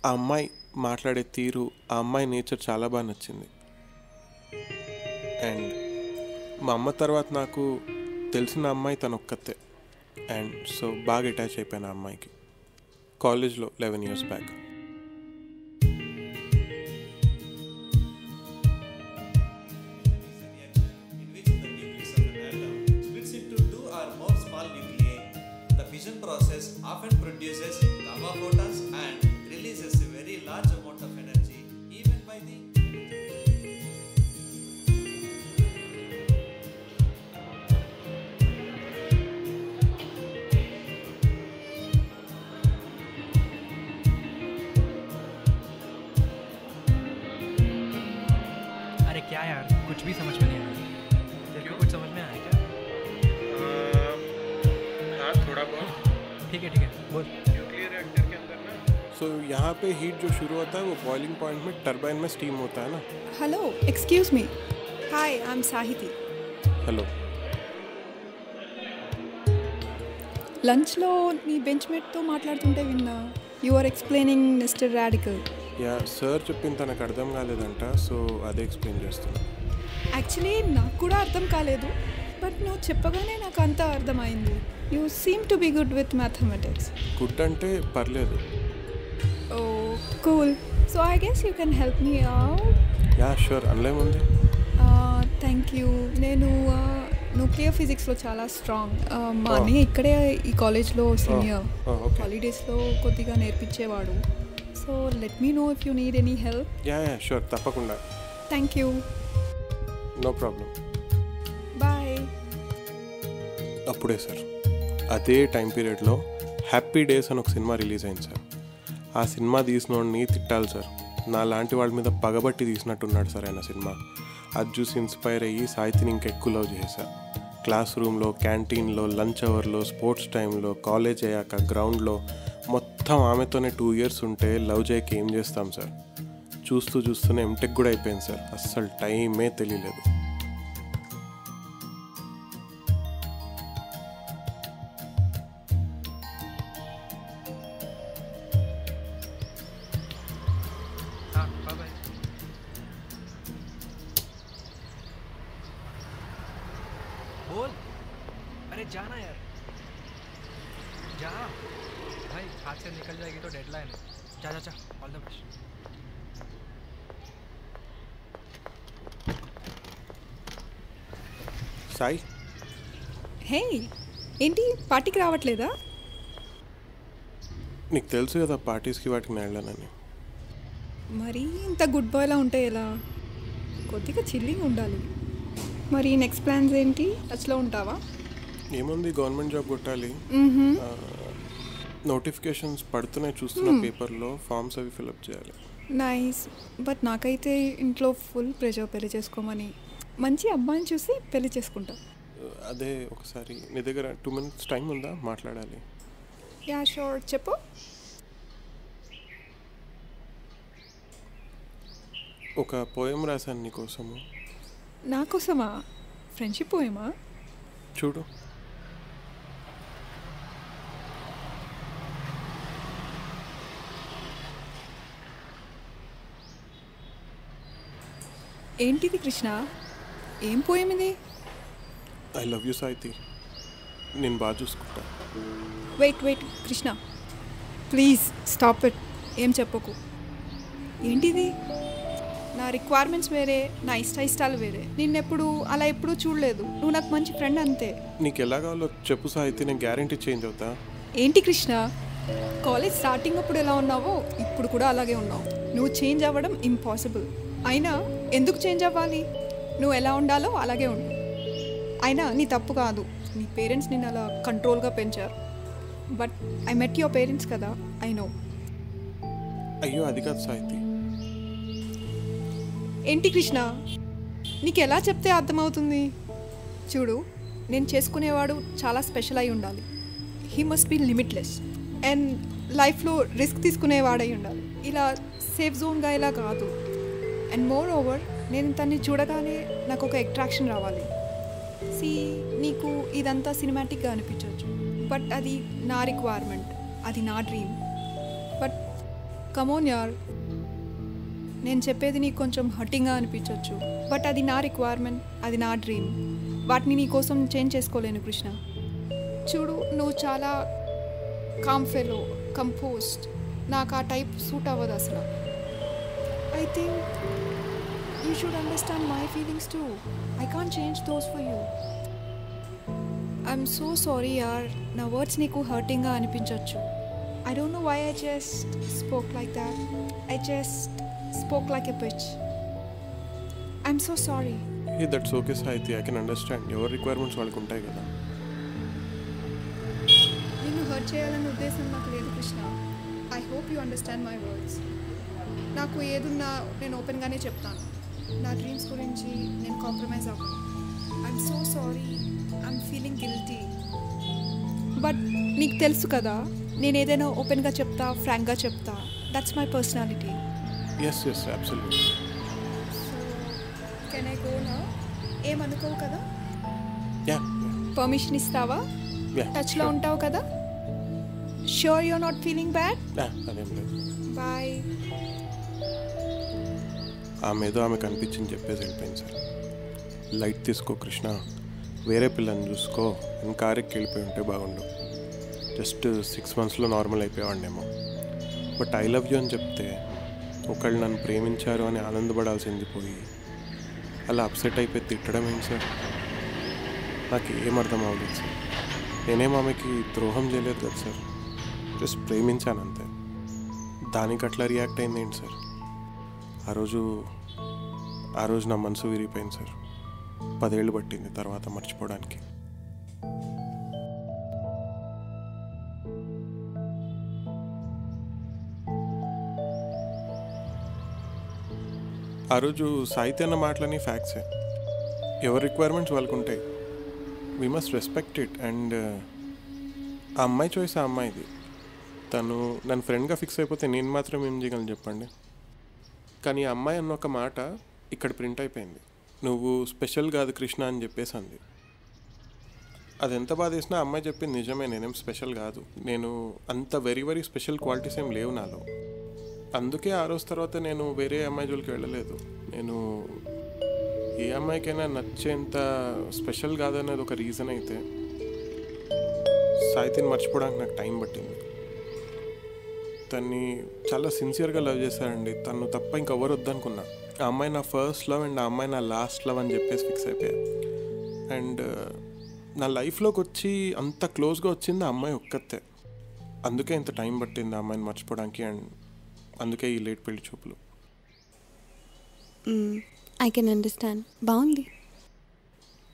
ఆ అమ్మాయి మాట్లాడే తీరు, ఆ అమ్మాయి నేచర్ చాలా బాగా నచ్చింది. అండ్ మా అమ్మ తర్వాత నాకు తెలిసిన అమ్మాయి తను ఒక్కతే. అండ్ సో బాగా అటాచ్ అయిపోయాను ఆ అమ్మాయికి కాలేజ్లో 11 years back. Process often produces gamma photons and releases a very large amount of energy even by the अरे क्या यार, कुछ भी समझ में नहीं आया। तेरे को कुछ समझ में आया क्या? हाँ थोड़ा बहुत। ठीक है बोल। न्यूक्लियर रिएक्टर के अंदर ना, सो यहाँ पे हीट जो शुरू होता है वो बॉइलिंग पॉइंट में टरबाइन में स्टीम होता है ना. Hello, excuse me. Hi, I am Sahithi. Hello. లంచ్లో నీ బెంచ్ మేట్తో మాట్లాడుతుంటే విన్నా, you are explaining mister radical. Yeah sir చెప్పింది తనకు అర్థం కాలేదంట, సో అదే ఎక్స్ప్లెయిన్ చేస్తున్నా. యాక్చువల్లీ నాకు కూడా అర్థం కాలేదు, బట్ నువ్వు చెప్పగానే నాకు అంతా అర్థమైంది. You seem to be good with mathematics. Good అంటే పర్లేదు. Oh cool. So I guess you can help me out. Yeah sure, అందులోముంది. Thank you. నేను న్యూక్లియర్ ఫిజిక్స్లో చాలా స్ట్రాంగ్. మా అన్నయ్య ఇక్కడే ఈ కాలేజ్లో సీనియర్. హాలిడేస్లో కొద్దిగా నేర్పించేవాడు. So let me know if you need any help. Yeah sure, తప్పకుండా. Thank you. No problem. Bye. అప్పుడే సార్ అదే టైం పీరియడ్లో హ్యాపీ డేస్ అని ఒక సినిమా రిలీజ్ అయింది సార్. ఆ సినిమా తీసినోడిని తిట్టాలి సార్, నా లాంటి వాళ్ళ మీద పగబట్టి తీసినట్టున్నాడు సార్ ఆయన సినిమా. అది చూసి ఇన్స్పైర్ అయ్యి సాహిత్యని ఇంకెక్కువ లవ్ చేశా. క్లాస్ రూమ్లో, క్యాంటీన్లో, లంచ్ అవర్లో, స్పోర్ట్స్ టైంలో, కాలేజ్ అయ్యాక గ్రౌండ్లో మొత్తం ఆమెతోనే 2 years ఉంటే లవ్ చేయక ఏం చేస్తాం సార్. చూస్తూనే ఎంటెక్ కూడా అయిపోయింది సార్. అస్సలు టైమే తెలియలేదు. जाना यार, जा भाई, हाथ से निकल जाएगी तो डेडलाइन है। जा जा जा, ऑल द बेस्ट। సాయి, హే ఏంటి పార్టీకి రావట్లేదా? నీకు తెలుసు కదా పార్టీస్కి వాటికి నేను వెళ్ళానని. మరి ఇంత గుడ్ బాయ్లా ఉంటే ఎలా? కొద్దిగా చిల్లింగ్ ఉండాలి. మరి నెక్స్ట్ ప్లాన్స్ ఏంటి? టచ్లో ఉంటావా? ఏముంది, గవర్నమెంట్ జాబ్ కొట్టాలి. నోటిఫికేషన్స్ పడుతున్నాయి చూస్తున్న పేపర్లో, ఫామ్స్ అవి ఫిల్అప్ చేయాలి. నైస్. బట్ నాకైతే ఇంట్లో ఫుల్ ప్రెషర్ పెళ్లి చేసుకోమని. మంచి అబ్బాయిని చూసి పెళ్లి చేసుకుంటా. అదే ఒకసారి నీ దగ్గర 2 minutes టైం ఉందా? మాట్లాడాలి. యా షూర్, చెప్పు. ఒక పోయం రాశాను నీకోసము. నా కోసమా? ఫ్రెండ్షిప్ పోయమా? చూడు. ఏంటిది కృష్ణ? ఏం పోయం ఇది? ఐ లవ్ యూ సాయితి, నేను బాగా చూసుకుంటా. Wait Krishna, please stop it. ఏం చెప్పకు. ఏంటిది? నా రిక్వైర్మెంట్స్ వేరే, నా ఇష్టాలు వేరే. నిన్నెప్పుడు అలా ఎప్పుడూ చూడలేదు. నువ్వు నాకు మంచి ఫ్రెండ్ అంతే. నీకు ఎలా కావాలో చెప్పు సాయితి, నేను గ్యారంటీ చేంజ్ అవుతా. ఏంటి కృష్ణ, కాలేజ్ స్టార్టింగ్ అప్పుడు ఎలా ఉన్నావో ఇప్పుడు కూడా అలాగే ఉన్నావు. నువ్వు చేంజ్ అవ్వడం ఇంపాసిబుల్. అయినా ఎందుకు చేంజ్ అవ్వాలి? నువ్వు ఎలా ఉండాలో అలాగే ఉండు. అయినా నీ తప్పు కాదు, నీ పేరెంట్స్ నిన్ను అలా కంట్రోల్గా పెంచారు. But I met your parents కదా, ఐ నో. అయ్యో అది కాదు సాయితి. ఏంటి కృష్ణ, నీకు ఎలా చెప్తే అర్థమవుతుంది? చూడు, నేను చేసుకునేవాడు చాలా స్పెషల్ అయి ఉండాలి. He must be limitless and లైఫ్లో రిస్క్ తీసుకునేవాడై ఉండాలి. ఇలా సేఫ్ జోన్గా ఇలా కాదు. అండ్ మోర్ ఓవర్, నేను తన్ని చూడగానే నాకు ఒక అట్రాక్షన్ రావాలి. నీకు ఇదంతా సినిమాటిక్గా అనిపించవచ్చు, బట్ అది నా రిక్వైర్మెంట్, అది నా డ్రీమ్. బట్ కమోన్ యార్, నేను చెప్పేది నీకు కొంచెం హర్టింగ్గా అనిపించవచ్చు, బట్ అది నా రిక్వైర్మెంట్, అది నా డ్రీమ్. వాటిని నీ కోసం చేంజ్ చేసుకోలేను కృష్ణ. చూడు, నువ్వు చాలా కామ్ ఫెలో, కంపోజ్డ్. నాకు ఆ టైప్ సూట్ అవ్వదు అసలు. I think you should understand my feelings too. I can't change those for you. I'm so sorry yaar. Na words నీకు hurting గా అనిపించొచ్చు. I don't know why I just spoke like that. I just spoke like a bitch. I'm so sorry. Hey, that's okay Saiti. I can understand. Your requirements వాళ్ళకు ఉంటాయి కదా. నిన్ను hurt చేయాలన్న ఉద్దేశం నాకు లేదు Krishna. I hope you understand my words. నాకు ఏదున్నా నేను ఓపెన్గానే చెప్తాను. నా డ్రీమ్స్ గురించి నేను కాంప్రమైజ్ అవ్వను. I'm so sorry, I'm feeling guilty. But నీకు తెలుసు కదా, నేను ఏదైనా ఓపెన్గా చెప్తా, ఫ్రాంక్గా చెప్తా. That's my personality. Yes absolutely. So can I go now? ఏమనుకోవు కదా? యా. పర్మిషన్ ఇస్తావా? టచ్లో ఉంటావు కదా? Sure you're not feeling bad? అదేం లేదు. బాయ్. ఆమె ఏదో ఆమె కనిపించింది చెప్పేసి వెళ్ళిపోయింది సార్. లైట్ తీసుకో కృష్ణ, వేరే పిల్లని చూసుకో. నేను కారెక్కి వెళ్ళిపోయి ఉంటే బాగుండు. జస్ట్ 6 monthsలో నార్మల్ అయిపోయేవాడినేమో. బట్ ఐ లవ్ యూ అని చెప్తే ఒకళ్ళు నన్ను ప్రేమించారు అని ఆనందపడాల్సింది పోయి అలా అప్సెట్ అయిపోయి తిట్టడం ఏంటి సార్? నాకు ఏం అర్థం అవ్వలేదు సార్. నేనేం ఆమెకి ద్రోహం చేయలేదు కదా సార్, జస్ట్ ప్రేమించాను అంతే. దానికి అట్లా రియాక్ట్ అయింది ఏంటి సార్? ఆ రోజు నా మనసు విరిగిపోయింది సార్. 10 ఏళ్ళు పట్టింది తర్వాత మర్చిపోవడానికి. ఆ రోజు సాహిత్య అన్న మాటలని ఫ్యాక్ట్సే. ఎవరి రిక్వైర్మెంట్స్ వాళ్ళకు ఉంటాయి. We must respect it. And ఆ అమ్మాయి చాయిస్ ఆ అమ్మాయిది. తను నన్ను ఫ్రెండ్గా ఫిక్స్ అయిపోతే నేను మాత్రం ఏం చేయగలను చెప్పండి? కానీ ఆ అమ్మాయి అన్న ఒక మాట ఇక్కడ ప్రింట్ అయిపోయింది. నువ్వు స్పెషల్ కాదు కృష్ణ అని చెప్పేసి అంది. అది ఎంత బాధ వేసినా అమ్మాయి చెప్పింది నిజమే, నేనేం స్పెషల్ కాదు. నేను అంత వెరీ వెరీ స్పెషల్ క్వాలిటీస్ ఏం లేవు నాలో. అందుకే ఆ రోజు తర్వాత నేను వేరే అమ్మాయి జోలికి వెళ్ళలేదు. నేను ఏ అమ్మాయికైనా నచ్చేంత స్పెషల్ కాదనేది ఒక రీజన్ అయితే సాహితిని మర్చిపోవడానికి నాకు టైం పట్టింది. తన్ని చాలా సిన్సియర్గా లవ్ చేశానండి. తను తప్ప ఇంకెవరు వద్దనుకున్నా. ఆ అమ్మాయి నా ఫస్ట్ లవ్ అండ్ ఆ అమ్మాయి నా లాస్ట్ లవ్ అని చెప్పేసి ఫిక్స్ అయిపోయా. అండ్ నా లైఫ్లోకి వచ్చి అంత క్లోజ్గా వచ్చింది ఆ అమ్మాయి ఒక్కతే. అందుకే ఇంత టైం పట్టింది ఆ అమ్మాయిని మర్చిపోవడానికి. అండ్ అందుకే ఈ లేట్ పెళ్లి చూపులు. I can understand. బాగుంది.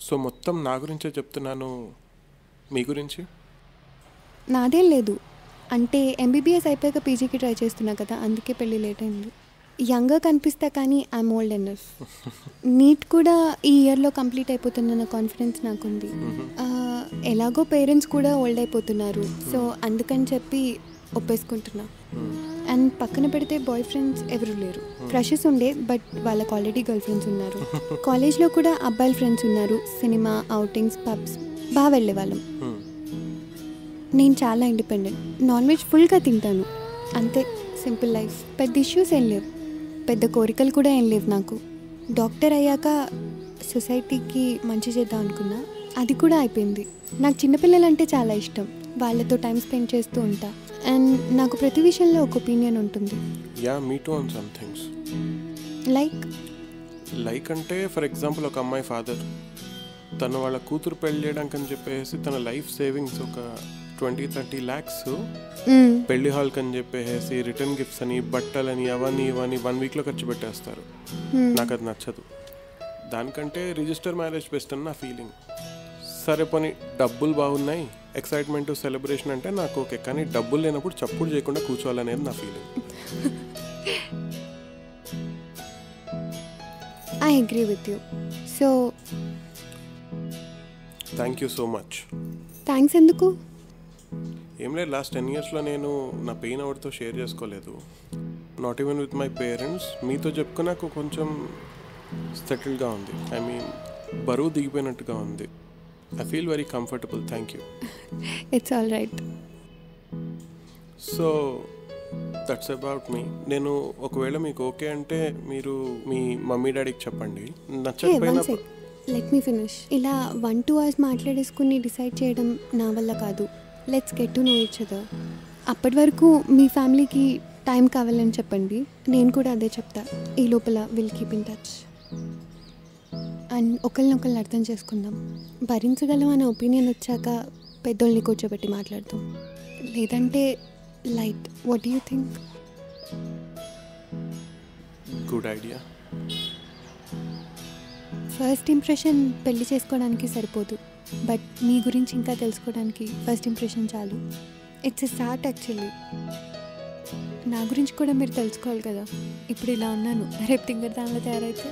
సో మొత్తం నా గురించే చెప్తున్నాను, మీ గురించి నాదేం లేదు. అంటే ఎంబీబీఎస్ అయిపోయాక పీజీకి ట్రై చేస్తున్నా కదా, అందుకే పెళ్ళి లేట్ అయింది. యంగ్గా కనిపిస్తా కానీ ఐఎమ్ ఓల్డ్ ఎనఫ్. నీట్ కూడా ఈ ఇయర్లో కంప్లీట్ అయిపోతుందన్న కాన్ఫిడెన్స్ నాకుంది. ఎలాగో పేరెంట్స్ కూడా ఓల్డ్ అయిపోతున్నారు, సో అందుకని చెప్పి ఒప్పేసుకుంటున్నా. అండ్ పక్కన పెడితే బాయ్ ఫ్రెండ్స్ ఎవరు లేరు. క్రషెస్ ఉండే, బట్ వాళ్ళకి ఆల్రెడీ గర్ల్ ఫ్రెండ్స్ ఉన్నారు. కాలేజ్లో కూడా అబ్బాయిల ఫ్రెండ్స్ ఉన్నారు. సినిమా, అవుటింగ్స్, పబ్స్ బాగా వెళ్ళేవాళ్ళం. నేను చాలా ఇండిపెండెంట్. నాన్ వెజ్ ఫుల్గా తింటాను. అంతే, సింపుల్ లైఫ్. పెద్ద ఇష్యూస్ ఏం లేవు, పెద్ద కోరికలు కూడా ఏం లేవు నాకు. డాక్టర్ అయ్యాక సొసైటీకి మంచి చేద్దాం అనుకున్నా, అది కూడా అయిపోయింది. నాకు చిన్నపిల్లలు అంటే చాలా ఇష్టం. వాళ్ళతో టైం స్పెండ్ చేస్తూ ఉంటా. అండ్ నాకు ప్రతి విషయంలో ఒక ఒపీనియన్ ఉంటుంది. Yeah, me two on some things. Like అంటే ఫర్ ఎగ్జాంపుల్ ఒక అమ్మాయి ఫాదర్ తను వాళ్ళ కూతురు పెళ్లి చేయడానికి అని చెప్పేసి తన లైఫ్ సేవింగ్స్ ఒక 20-30 lakhs పెళ్లి హాల్కి అని చెప్పేసి రిటర్న్ గిఫ్ట్స్ అని, బట్టలని, అవన్నీ ఇవన్నీ 1 weekలో ఖర్చు పెట్టేస్తారు. నాకు అది నచ్చదు. దానికంటే రిజిస్టర్ మ్యారేజ్ బెస్ట్ అని నా ఫీలింగ్. సరే పోనీ డబ్బులు బాగున్నాయి, ఎక్సైట్మెంట్, సెలబ్రేషన్ అంటే నాకు ఓకే, కానీ డబ్బులు లేనప్పుడు చప్పుడు చేయకుండా కూర్చోవాలనేది నా feeling. I agree with you. So thank you so much. Thanks ఎందుకు? ఏం లేదు, లాస్ట్ 10 yearsలో నేను నా పెయిన్ ఎవరితో షేర్ చేసుకోలేదు. Not even with my parents. మీతో చెప్పుకున్నాక కొంచెం సెటిల్గా ఉంది. ఐ మీన్ బరువు దిగిపోయినట్టుగా ఉంది. I feel very comfortable. Thank you. It's all right. So that's about me. నేను ఒకవేళ మీకు ఓకే అంటే మీరు మీ మమ్మీ డాడీకి చెప్పండి. నచ్చకపోయినా లెట్ మీ ఫినిష్. ఇలా 1-2 hours మాట్లాడేసుకుని డిసైడ్ చేయడం నా వల్ల కాదు. Let's get to know each other. అప్పటి వరకు మీ ఫ్యామిలీకి టైం కావాలని చెప్పండి, నేను కూడా అదే చెప్తా. ఈ లోపల will keep in touch and ఒకరినొకరిని అర్థం చేసుకుందాం. భరించగలం అనే ఒపీనియన్ వచ్చాక పెద్దోళ్ళని కూర్చోబెట్టి మాట్లాడతాం. లేదంటే light. What do you think? Good idea. First impression పెళ్లి చేసుకోవడానికి సరిపోదు, బట్ మీ గురించి ఇంకా తెలుసుకోవడానికి ఫస్ట్ ఇంప్రెషన్ చాలు. It's a start actually. నా గురించి కూడా మీరు తెలుసుకోవాలి కదా. ఇప్పుడు ఇలా ఉన్నాను, రేపు తింగర్ దానిలో తయారైతే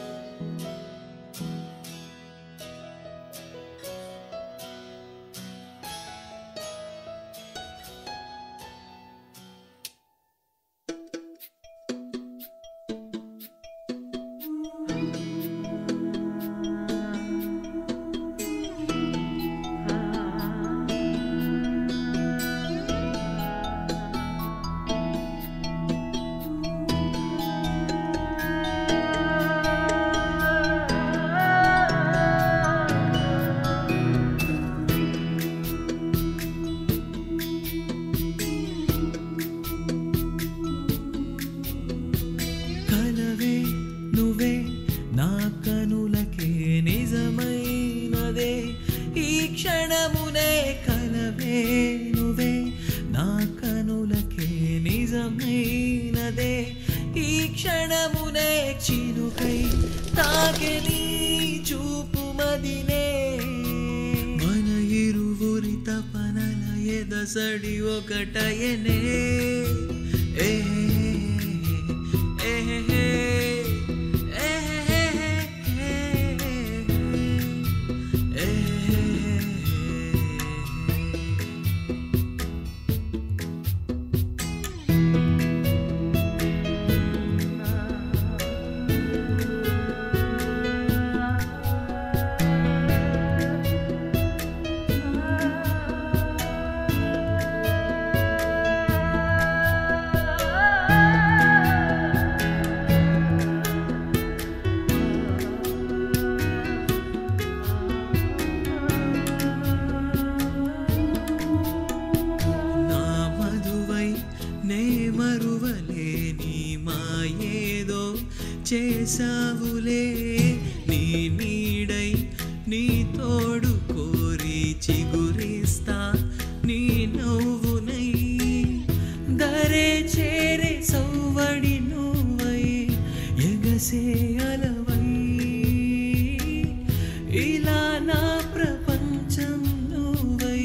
సడి ఒకటయనే చేసావులే నీ నీడై నీ తోడు కోరి చిగురిస్తా నీ నవ్వునై దరే చేరే సవ్వడి నువ్వై ఎగసే అలవై ఇలా నా ప్రపంచం నువ్వై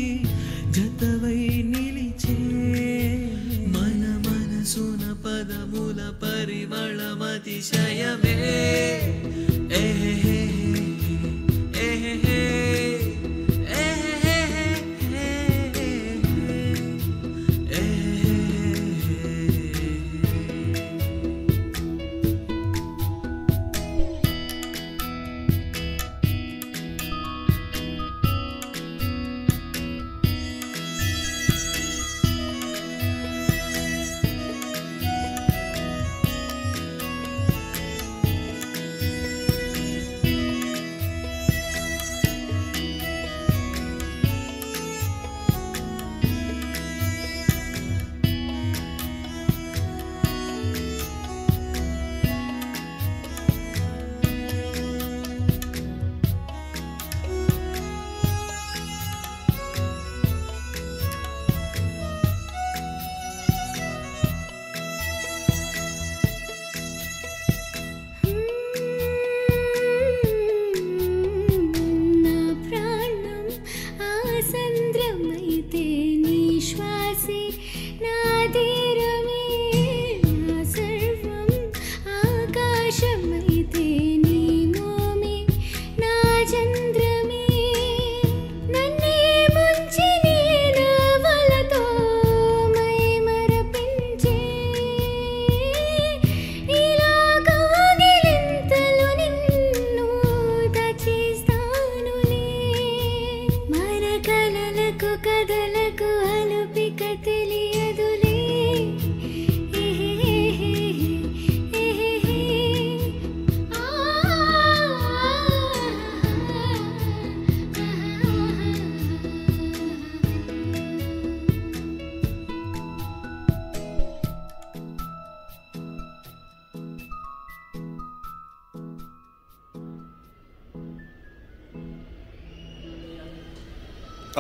జతవై నిలిచే మన మనసున పదముల పరిమళమతిశయమే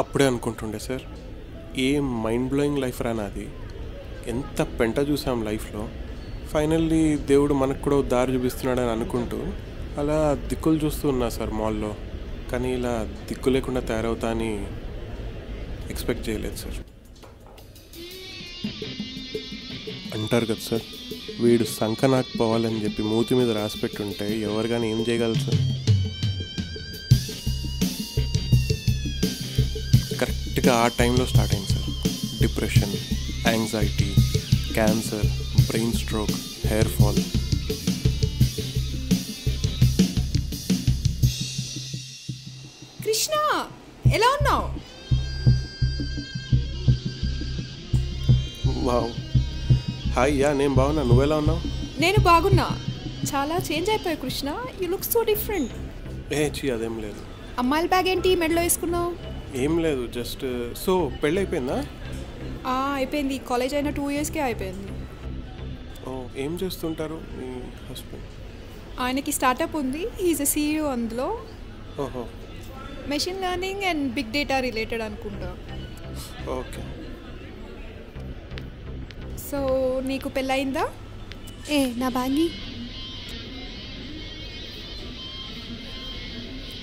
అప్పుడే అనుకుంటుండే సార్, ఏ మైండ్ బ్లోయింగ్ లైఫ్ రా నాది, ఎంత పెంట చూసాం లైఫ్లో, ఫైనల్లీ దేవుడు మనకు కూడా దారి చూపిస్తున్నాడని అనుకుంటూ అలా దిక్కులు చూస్తూ ఉన్నా సార్ మాల్లో. కానీ ఇలా దిక్కు లేకుండా తయారవుతా అని ఎక్స్పెక్ట్ చేయలేదు సార్. అంటారు కదా సార్, వీడు సంక నాకు పోవాలని చెప్పి మూతి మీద రాసిపెట్టుంటే ఎవరు కానీ ఏం చేయగలరు సార్. కరెక్ట్గా ఆ టైంలో స్టార్ట్ అయింది sir depression, anxiety, cancer, brain stroke, hair fall. Krishna ఎలా ఉన్నావు? Wow, hi. యా, నేను బాగున్నా. నువ్వెలా ఉన్నావు? నేను బాగున్నా. చాలా చేంజ్ అయిపోయావు Krishna. You look so different. అదేం లేదు. అమ్మాయిల బ్యాగ్ ఏంటి మెడలో వేసుకున్నావు? ఏం లేదు, జస్ట్. సో పెళ్ళి అయిపోయిందా? అయిపోయింది. కాలేజ్ అయిన 2 yearsకే అయిపోయింది. ఓ, ఏం చేస్తుంటారు మీ హస్బెండ్? ఆయనకి స్టార్టప్ ఉంది. హీఈస్ ఎ CEO అందులో. ఓహో. Machine learning and big data related అనుకుంటా. ఓకే. సో నీకు పెళ్ళయిందా? నా బ్యాగి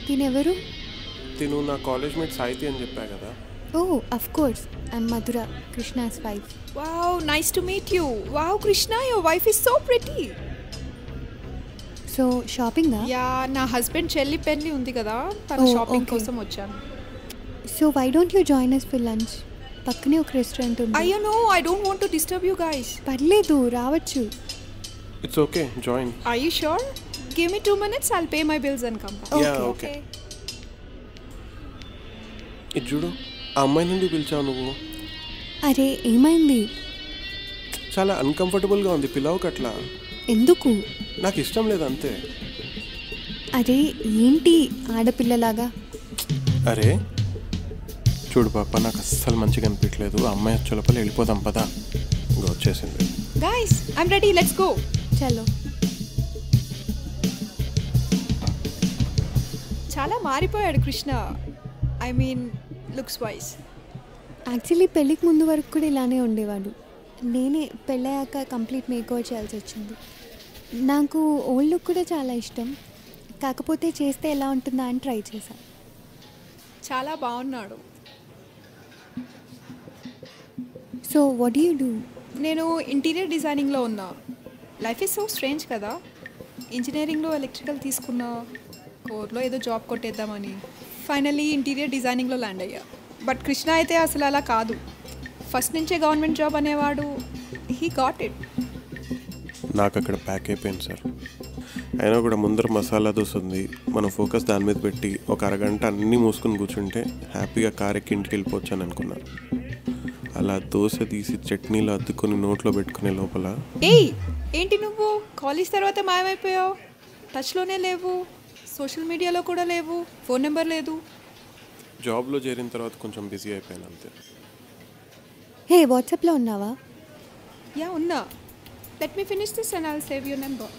తినెవరు? తిను నా కాలేజ్ మేట్ సాయితి అని చెప్పా కదా. Oh of course, I'm Madhura, Krishna's wife. Wow, nice to meet you. Wow Krishna, your wife is so pretty. So షాపింగా? యా, నా హస్బెండ్ చెల్లి పెళ్లి ఉంది కదా, తన షాపింగ్ కోసం వచ్చాను. So why don't you join us for lunch? పక్కనే ఒక రెస్టారెంట్ ఉంది. అయ్యో no, I don't want to disturb you guys. పర్లేదు, రావచ్చు. It's okay, join. Are you sure? Give me 2 minutes, I'll pay my bills and come back. Okay. ఇది చూడు, ఆ అమ్మాయి నుండి పిలిచావు నువ్వు. అరే ఏమైంది? చాలా అన్కంఫర్టబుల్గా ఉంది, పిలవకట్లా. ఎందుకు? నాకు ఇష్టం లేదు అంతే. అరే ఏంటి ఆడపిల్లలాగా? అరే చూడు పాప, నాకు అస్సలు మంచిగా అనిపించలేదు. ఆ అమ్మాయి వచ్చే లోపల వెళ్ళిపోదాం పదా. ఇంకా వచ్చేసింది. Guys, I'm ready, let's go. చలో. చాలా మారిపోయాడు Krishna. I mean looks wise. Actually పెళ్ళికి ముందు వరకు కూడా ఇలానే ఉండేవాడు. నేనే పెళ్ళయ్యాక కంప్లీట్ మేకోవర్ చేయాల్సి వచ్చింది. నాకు ఓల్డ్ లుక్ కూడా చాలా ఇష్టం, కాకపోతే చేస్తే ఎలా ఉంటుందా అని ట్రై చేశాను. చాలా బాగున్నాడు. So what you do? నేను ఇంటీరియర్ డిజైనింగ్లో ఉన్నా. లైఫ్ ఈజ్ సో స్ట్రేంజ్ కదా. ఇంజనీరింగ్లో ఎలక్ట్రికల్ తీసుకున్నా, కోర్లో ఏదో జాబ్ కొట్టేద్దామని ఫైనల్లీ ఇంటీరియర్ డిజైనింగ్లో ల్యాండ్ అయ్యా. బట్ కృష్ణ అయితే అసలు అలా కాదు. ఫస్ట్ నుంచే గవర్నమెంట్ జాబ్ అనేవాడు. He got it. నాకు అక్కడ ప్యాక్ అయిపోయింది సార్. అయినా కూడా ముందర మసాలా దోశ ఉంది, మనం ఫోకస్ దాని మీద పెట్టి ఒక అరగంట అన్నీ మూసుకొని కూర్చుంటే హ్యాపీగా కార్ ఎక్కి ఇంటికి వెళ్ళిపోవచ్చు అని అనుకున్నాను. అలా దోశ తీసి చట్నీలో అద్దుకొని నోట్లో పెట్టుకునే లోపల ఏయ్ ఏంటి నువ్వు కాలేజ్ తర్వాత మాయమైపోయావు? టచ్లోనే లేవు, సోషల్ మీడియాలో కూడా లేవు, ఫోన్ నెంబర్ లేదు. జాబ్లో చేరిన తర్వాత కొంచెం బిజీ అయిపోయాను అంతే. హే వాట్సాప్లో ఉన్నావా? యా ఉన్నా. Let me finish this and I'll save your number.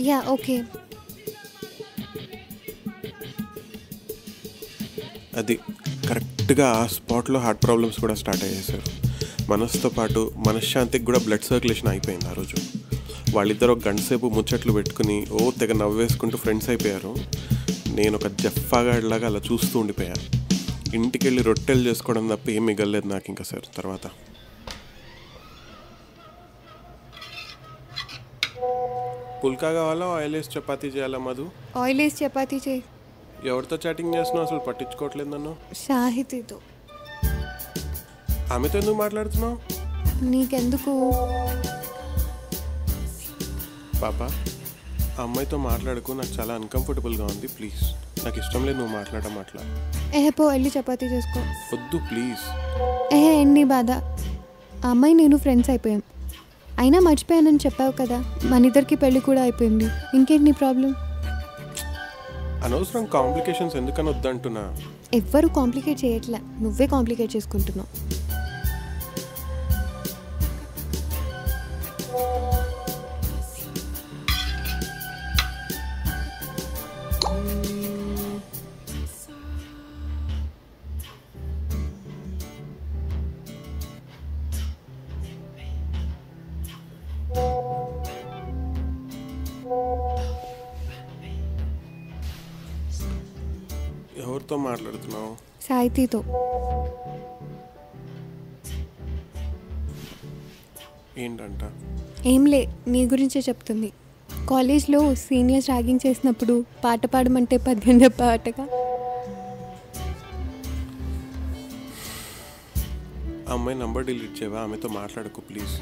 Yeah okay. అది కరెక్ట్గా ఆ స్పాట్లో హార్ట్ ప్రాబ్లమ్స్ కూడా స్టార్ట్ అయ్యాయి సార్. మనసుతో పాటు మనశ్శాంతికి కూడా బ్లడ్ సర్క్యులేషన్ అయిపోయింది ఆ రోజు. వాళ్ళిద్దరు ఒక గంట సేపు ముచ్చట్లు పెట్టుకుని తెగ నవ్వేసుకుంటూ ఫ్రెండ్స్ అయిపోయారు. నేను ఒక జఫ్ఫాగాడిలాగా అలా చూస్తూ ఉండిపోయాను. ఇంటికి వెళ్ళి రొట్టెలు చేసుకోవడం తప్ప ఏం మిగలలేదు నాకు ఇంకా సార్. తర్వాత పుల్కా కావాలా, ఆయిల్ వేసి చపాతీ చేయాలా? మధు ఆయిల్ వేసి చపాతీ చేయి. ఎవరితో చాటింగ్ చేస్తున్నావు? అసలు పట్టించుకోవట్లేదు నన్ను. షాహితితో. ఆమెతో ఎందుకు మాట్లాడుతున్నావు? నీకెందుకు? పాప ఆ అమ్మాయితో మాట్లాడుకు, నాకు చాలా అన్కంఫర్టబుల్గా ఉంది. ప్లీజ్, నాకు ఇష్టం లేదు నువ్వు మాట్లాడడం అట్లా. పో వెళ్ళి చపాతీ చేసుకో. వద్దు ప్లీజ్. ఎన్ని బాధ. ఆ అమ్మాయి నేను ఫ్రెండ్స్ అయిపోయాం. అయినా మర్చిపోయానని చెప్పావు కదా, మన ఇద్దరికి పెళ్ళి కూడా అయిపోయింది. ఇంకేంటి నీ ప్రాబ్లం? అనవసరం కాంప్లికేషన్స్ ఎందుకని వద్దంటున్నా. ఎవ్వరు కాంప్లికేట్ చేయట్లే, నువ్వే కాంప్లికేట్ చేసుకుంటున్నావు. ఎవరితో మాట్లాడుతున్నావు? సాయితీతో. ఏంటంట? ఏంలే, నీ గురించే చెప్తుంది. కాలేజ్లో సీనియర్స్ ర్యాగింగ్ చేసినప్పుడు పాట పాడమంటే పద్యం చెప్పాటగా. అమ్మాయి నంబర్ డిలీట్ చేయవా? ఆమెతో మాట్లాడకు ప్లీజ్.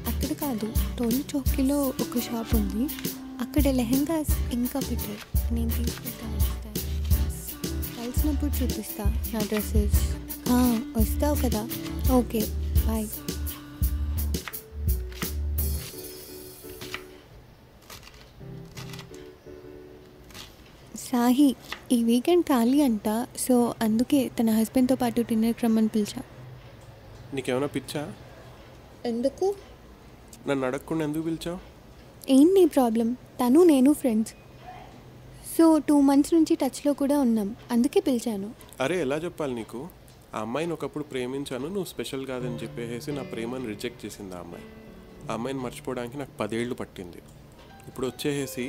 అక్కడ కాదు, టోలీ చౌకీలో ఒక షాప్ ఉంది, అక్కడ లెహెంగాస్ ఇంకా పెట్టారు. నేను తీసుకుంటాను, కలిసినప్పుడు చూపిస్తా నా డ్రెస్సెస్. వస్తావు కదా? Okay bye. సాహి ఈ వీకెండ్ ఖాళీ అంట, సో అందుకే తన హస్బెండ్తో పాటు డిన్నర్కి రమ్మని పిలిచా. నీకేమైనా పిచ్చా? ఎందుకు? నన్ను అడగకుండా ఎందుకు పిలిచావు? ఏంటి నీ ప్రాబ్లం? తను నేను ఫ్రెండ్స్, సో 2 months నుంచి టచ్లో కూడా ఉన్నాం, అందుకే పిలిచాను. అరే ఎలా చెప్పాలి నీకు? ఆ అమ్మాయిని ఒకప్పుడు ప్రేమించాను, నువ్వు స్పెషల్ కాదని చెప్పేసి నా ప్రేమను రిజెక్ట్ చేసింది ఆ అమ్మాయి. ఆ అమ్మాయిని మర్చిపోవడానికి నాకు 10 ఏళ్ళు పట్టింది. ఇప్పుడు వచ్చేసి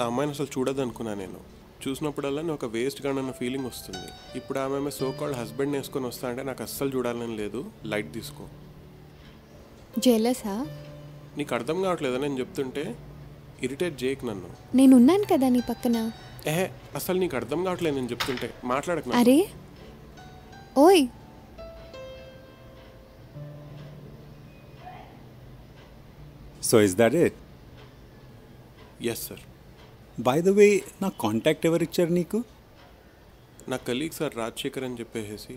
ఆ అమ్మాయిని అసలు చూడదనుకున్నా. నేను చూసినప్పుడల్లా నేను ఒక వేస్ట్ గాన్ అన్న ఫీలింగ్ వస్తుంది. ఇప్పుడు ఆమె సో కాల్డ్ హస్బెండ్ వేసుకొని వస్తా అంటే నాకు అస్సలు చూడాలని లేదు. లైట్ తీసుకో. జెలసా? నీకు అర్థం కావట్లేదా నేను చెప్తుంటే? ఇరిటేట్ చేయకు నన్ను. నేనున్నాను కదా నీ పక్కన. అసలు నీకు అర్థం కావట్లేదు నేను చెప్తుంటే, మాట్లాడకు. అరే ఓయ్, so is that it? Yes sir. By the way, నా కాంటాక్ట్ ఎవరు ఇచ్చారు నీకు? నా కలీగ్ సార్ రాజశేఖర్ అని చెప్పేసి.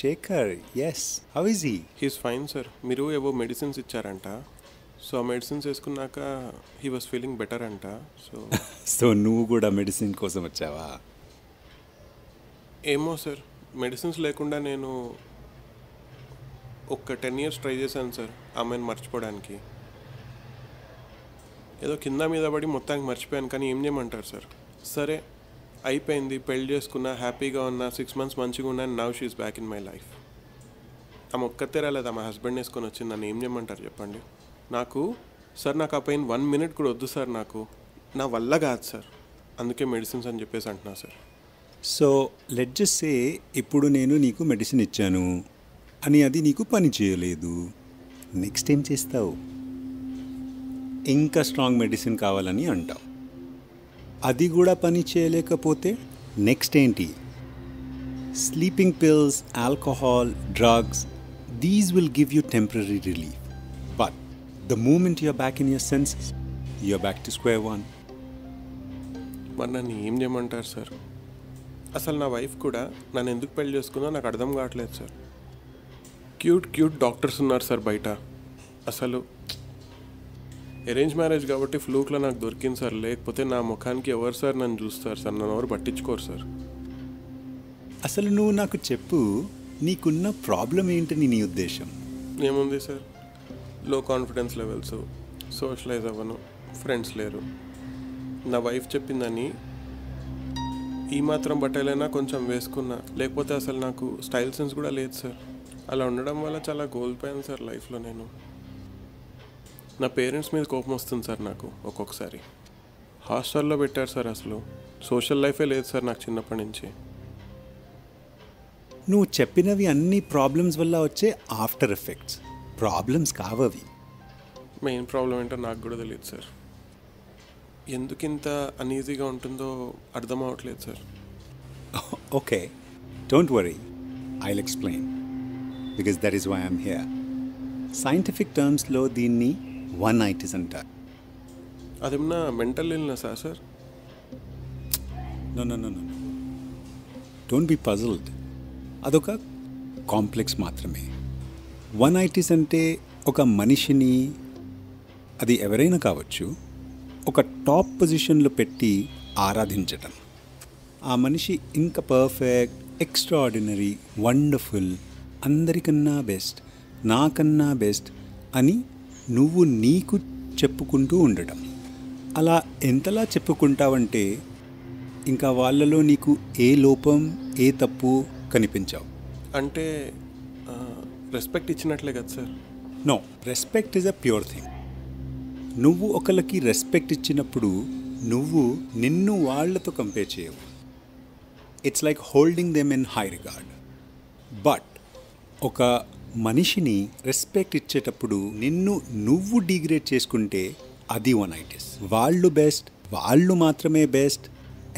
Sekhar, yes. How is he? He's fine sir. మీరు ఏవో మెడిసిన్స్ ఇచ్చారంట, సో ఆ మెడిసిన్స్ వేసుకున్నాక హీ వాస్ ఫీలింగ్ బెటర్ అంట. సో నువ్వు కూడా మెడిసిన్ కోసం వచ్చావా? ఏమో సార్, మెడిసిన్స్ లేకుండా నేను ఒక 10 years ట్రై చేశాను సార్ ఆమెను మర్చిపోవడానికి. ఏదో కింద మీద పడి మొత్తానికి మర్చిపోయాను, కానీ ఏం చేయమంటారు సార్. సరే అయిపోయింది, పెళ్లి చేసుకున్నా, హ్యాపీగా ఉన్నా, 6 months మంచిగా ఉన్నా, now she is back in my life. ఆమె ఒక్కతే రాలేదు, ఆమె హస్బెండ్ వేసుకొని వచ్చింది. నన్ను ఏం చేయమంటారు చెప్పండి. నాకు ఆ పెయిన్ 1 minute కూడా వద్దు సార్, నాకు నా వల్ల కాదు సార్. అందుకే మెడిసిన్స్ అని చెప్పేసి అంటున్నా sir. So let just say ఇప్పుడు నేను నీకు మెడిసిన్ ఇచ్చాను అని అది నీకు పని చేయలేదు. నెక్స్ట్ ఏం చేస్తావు? ఇంకా స్ట్రాంగ్ మెడిసిన్ కావాలని అంటావు. అది కూడా పని చేయలేకపోతే నెక్స్ట్ ఏంటి? Sleeping pills, alcohol, drugs, these will give you temporary relief. But the moment you're back in your senses, you're back to square one. మరి నన్ను ఏం చేయమంటారు సార్? అసలు నా వైఫ్ కూడా నన్ను ఎందుకు పెళ్లి చేసుకుందో నాకు అర్థం కావట్లేదు సార్. క్యూట్ డాక్టర్స్ ఉన్నారు సార్ బయట. అసలు అరేంజ్ మ్యారేజ్ కాబట్టి ఫ్లూక్లో నాకు దొరికింది సార్. లేకపోతే నా ముఖానికి ఎవరు సార్ నన్ను చూస్తారు సార్? నన్ను ఎవరు పట్టించుకోరు సార్. అసలు నువ్వు నాకు చెప్పు, నీకున్న ప్రాబ్లం ఏంటని నీ ఉద్దేశం? ఏముంది సార్, లో కాన్ఫిడెన్స్ లెవెల్స్, సోషలైజ్ అవ్వను, ఫ్రెండ్స్ లేరు. నా వైఫ్ చెప్పిందని ఈ మాత్రం బట్టలైనా కొంచెం వేసుకున్నా, లేకపోతే అసలు నాకు స్టైల్ సెన్స్ కూడా లేదు సార్. అలా ఉండడం వల్ల చాలా కోల్పోయాను సార్ లైఫ్లో నేను. నా పేరెంట్స్ మీద కోపం వస్తుంది సార్ నాకు ఒక్కొక్కసారి. హాస్టల్లో పెట్టారు సార్, అసలు సోషల్ లైఫే లేదు సార్ నాకు చిన్నప్పటి నుంచి. నువ్వు చెప్పినవి అన్ని ప్రాబ్లమ్స్ వల్ల వచ్చే ఆఫ్టర్ ఎఫెక్ట్స్, ప్రాబ్లమ్స్ కావవి. మెయిన్ ప్రాబ్లం ఏంటో నాకు కూడా తెలియదు సార్. ఎందుకింత అన్ఈజీగా ఉంటుందో అర్థం అవ్వట్లేదు sir. Okay, don't worry, I'll explain, because that is why I'm here. Scientific టర్మ్స్లో దీన్ని వన్-నైటిస్ అంటారు. అదేమన్నా mental illness sir? No, don't be puzzled. అదొక కాంప్లెక్స్ మాత్రమే. వన్-నైటిస్ అంటే ఒక మనిషిని, అది ఎవరైనా కావచ్చు, ఒక టాప్ పొజిషన్లో పెట్టి ఆరాధించటం. ఆ మనిషి ఇంకా పర్ఫెక్ట్, ఎక్స్ట్రాఆర్డినరీ, వండర్ఫుల్, అందరికన్నా బెస్ట్, నాకన్నా బెస్ట్ అని నువ్వు నీకు చెప్పుకుంటూ ఉండటం. అలా ఎంతలా చెప్పుకుంటావంటే ఇంకా వాళ్ళలో నీకు ఏ లోపం, ఏ తప్పు కనిపించావు. అంటే రెస్పెక్ట్ ఇచ్చినట్లే కదా sir? No, respect is a pure thing. నువ్వు ఒకళ్ళకి రెస్పెక్ట్ ఇచ్చినప్పుడు నువ్వు నిన్ను వాళ్ళతో కంపేర్ చేయవు. It's like holding them in high regard. But ఒక మనిషిని రెస్పెక్ట్ ఇచ్చేటప్పుడు నిన్ను నువ్వు డిగ్రేడ్ చేసుకుంటే అది వన్-నైటిస్. వాళ్ళు బెస్ట్, వాళ్ళు మాత్రమే best,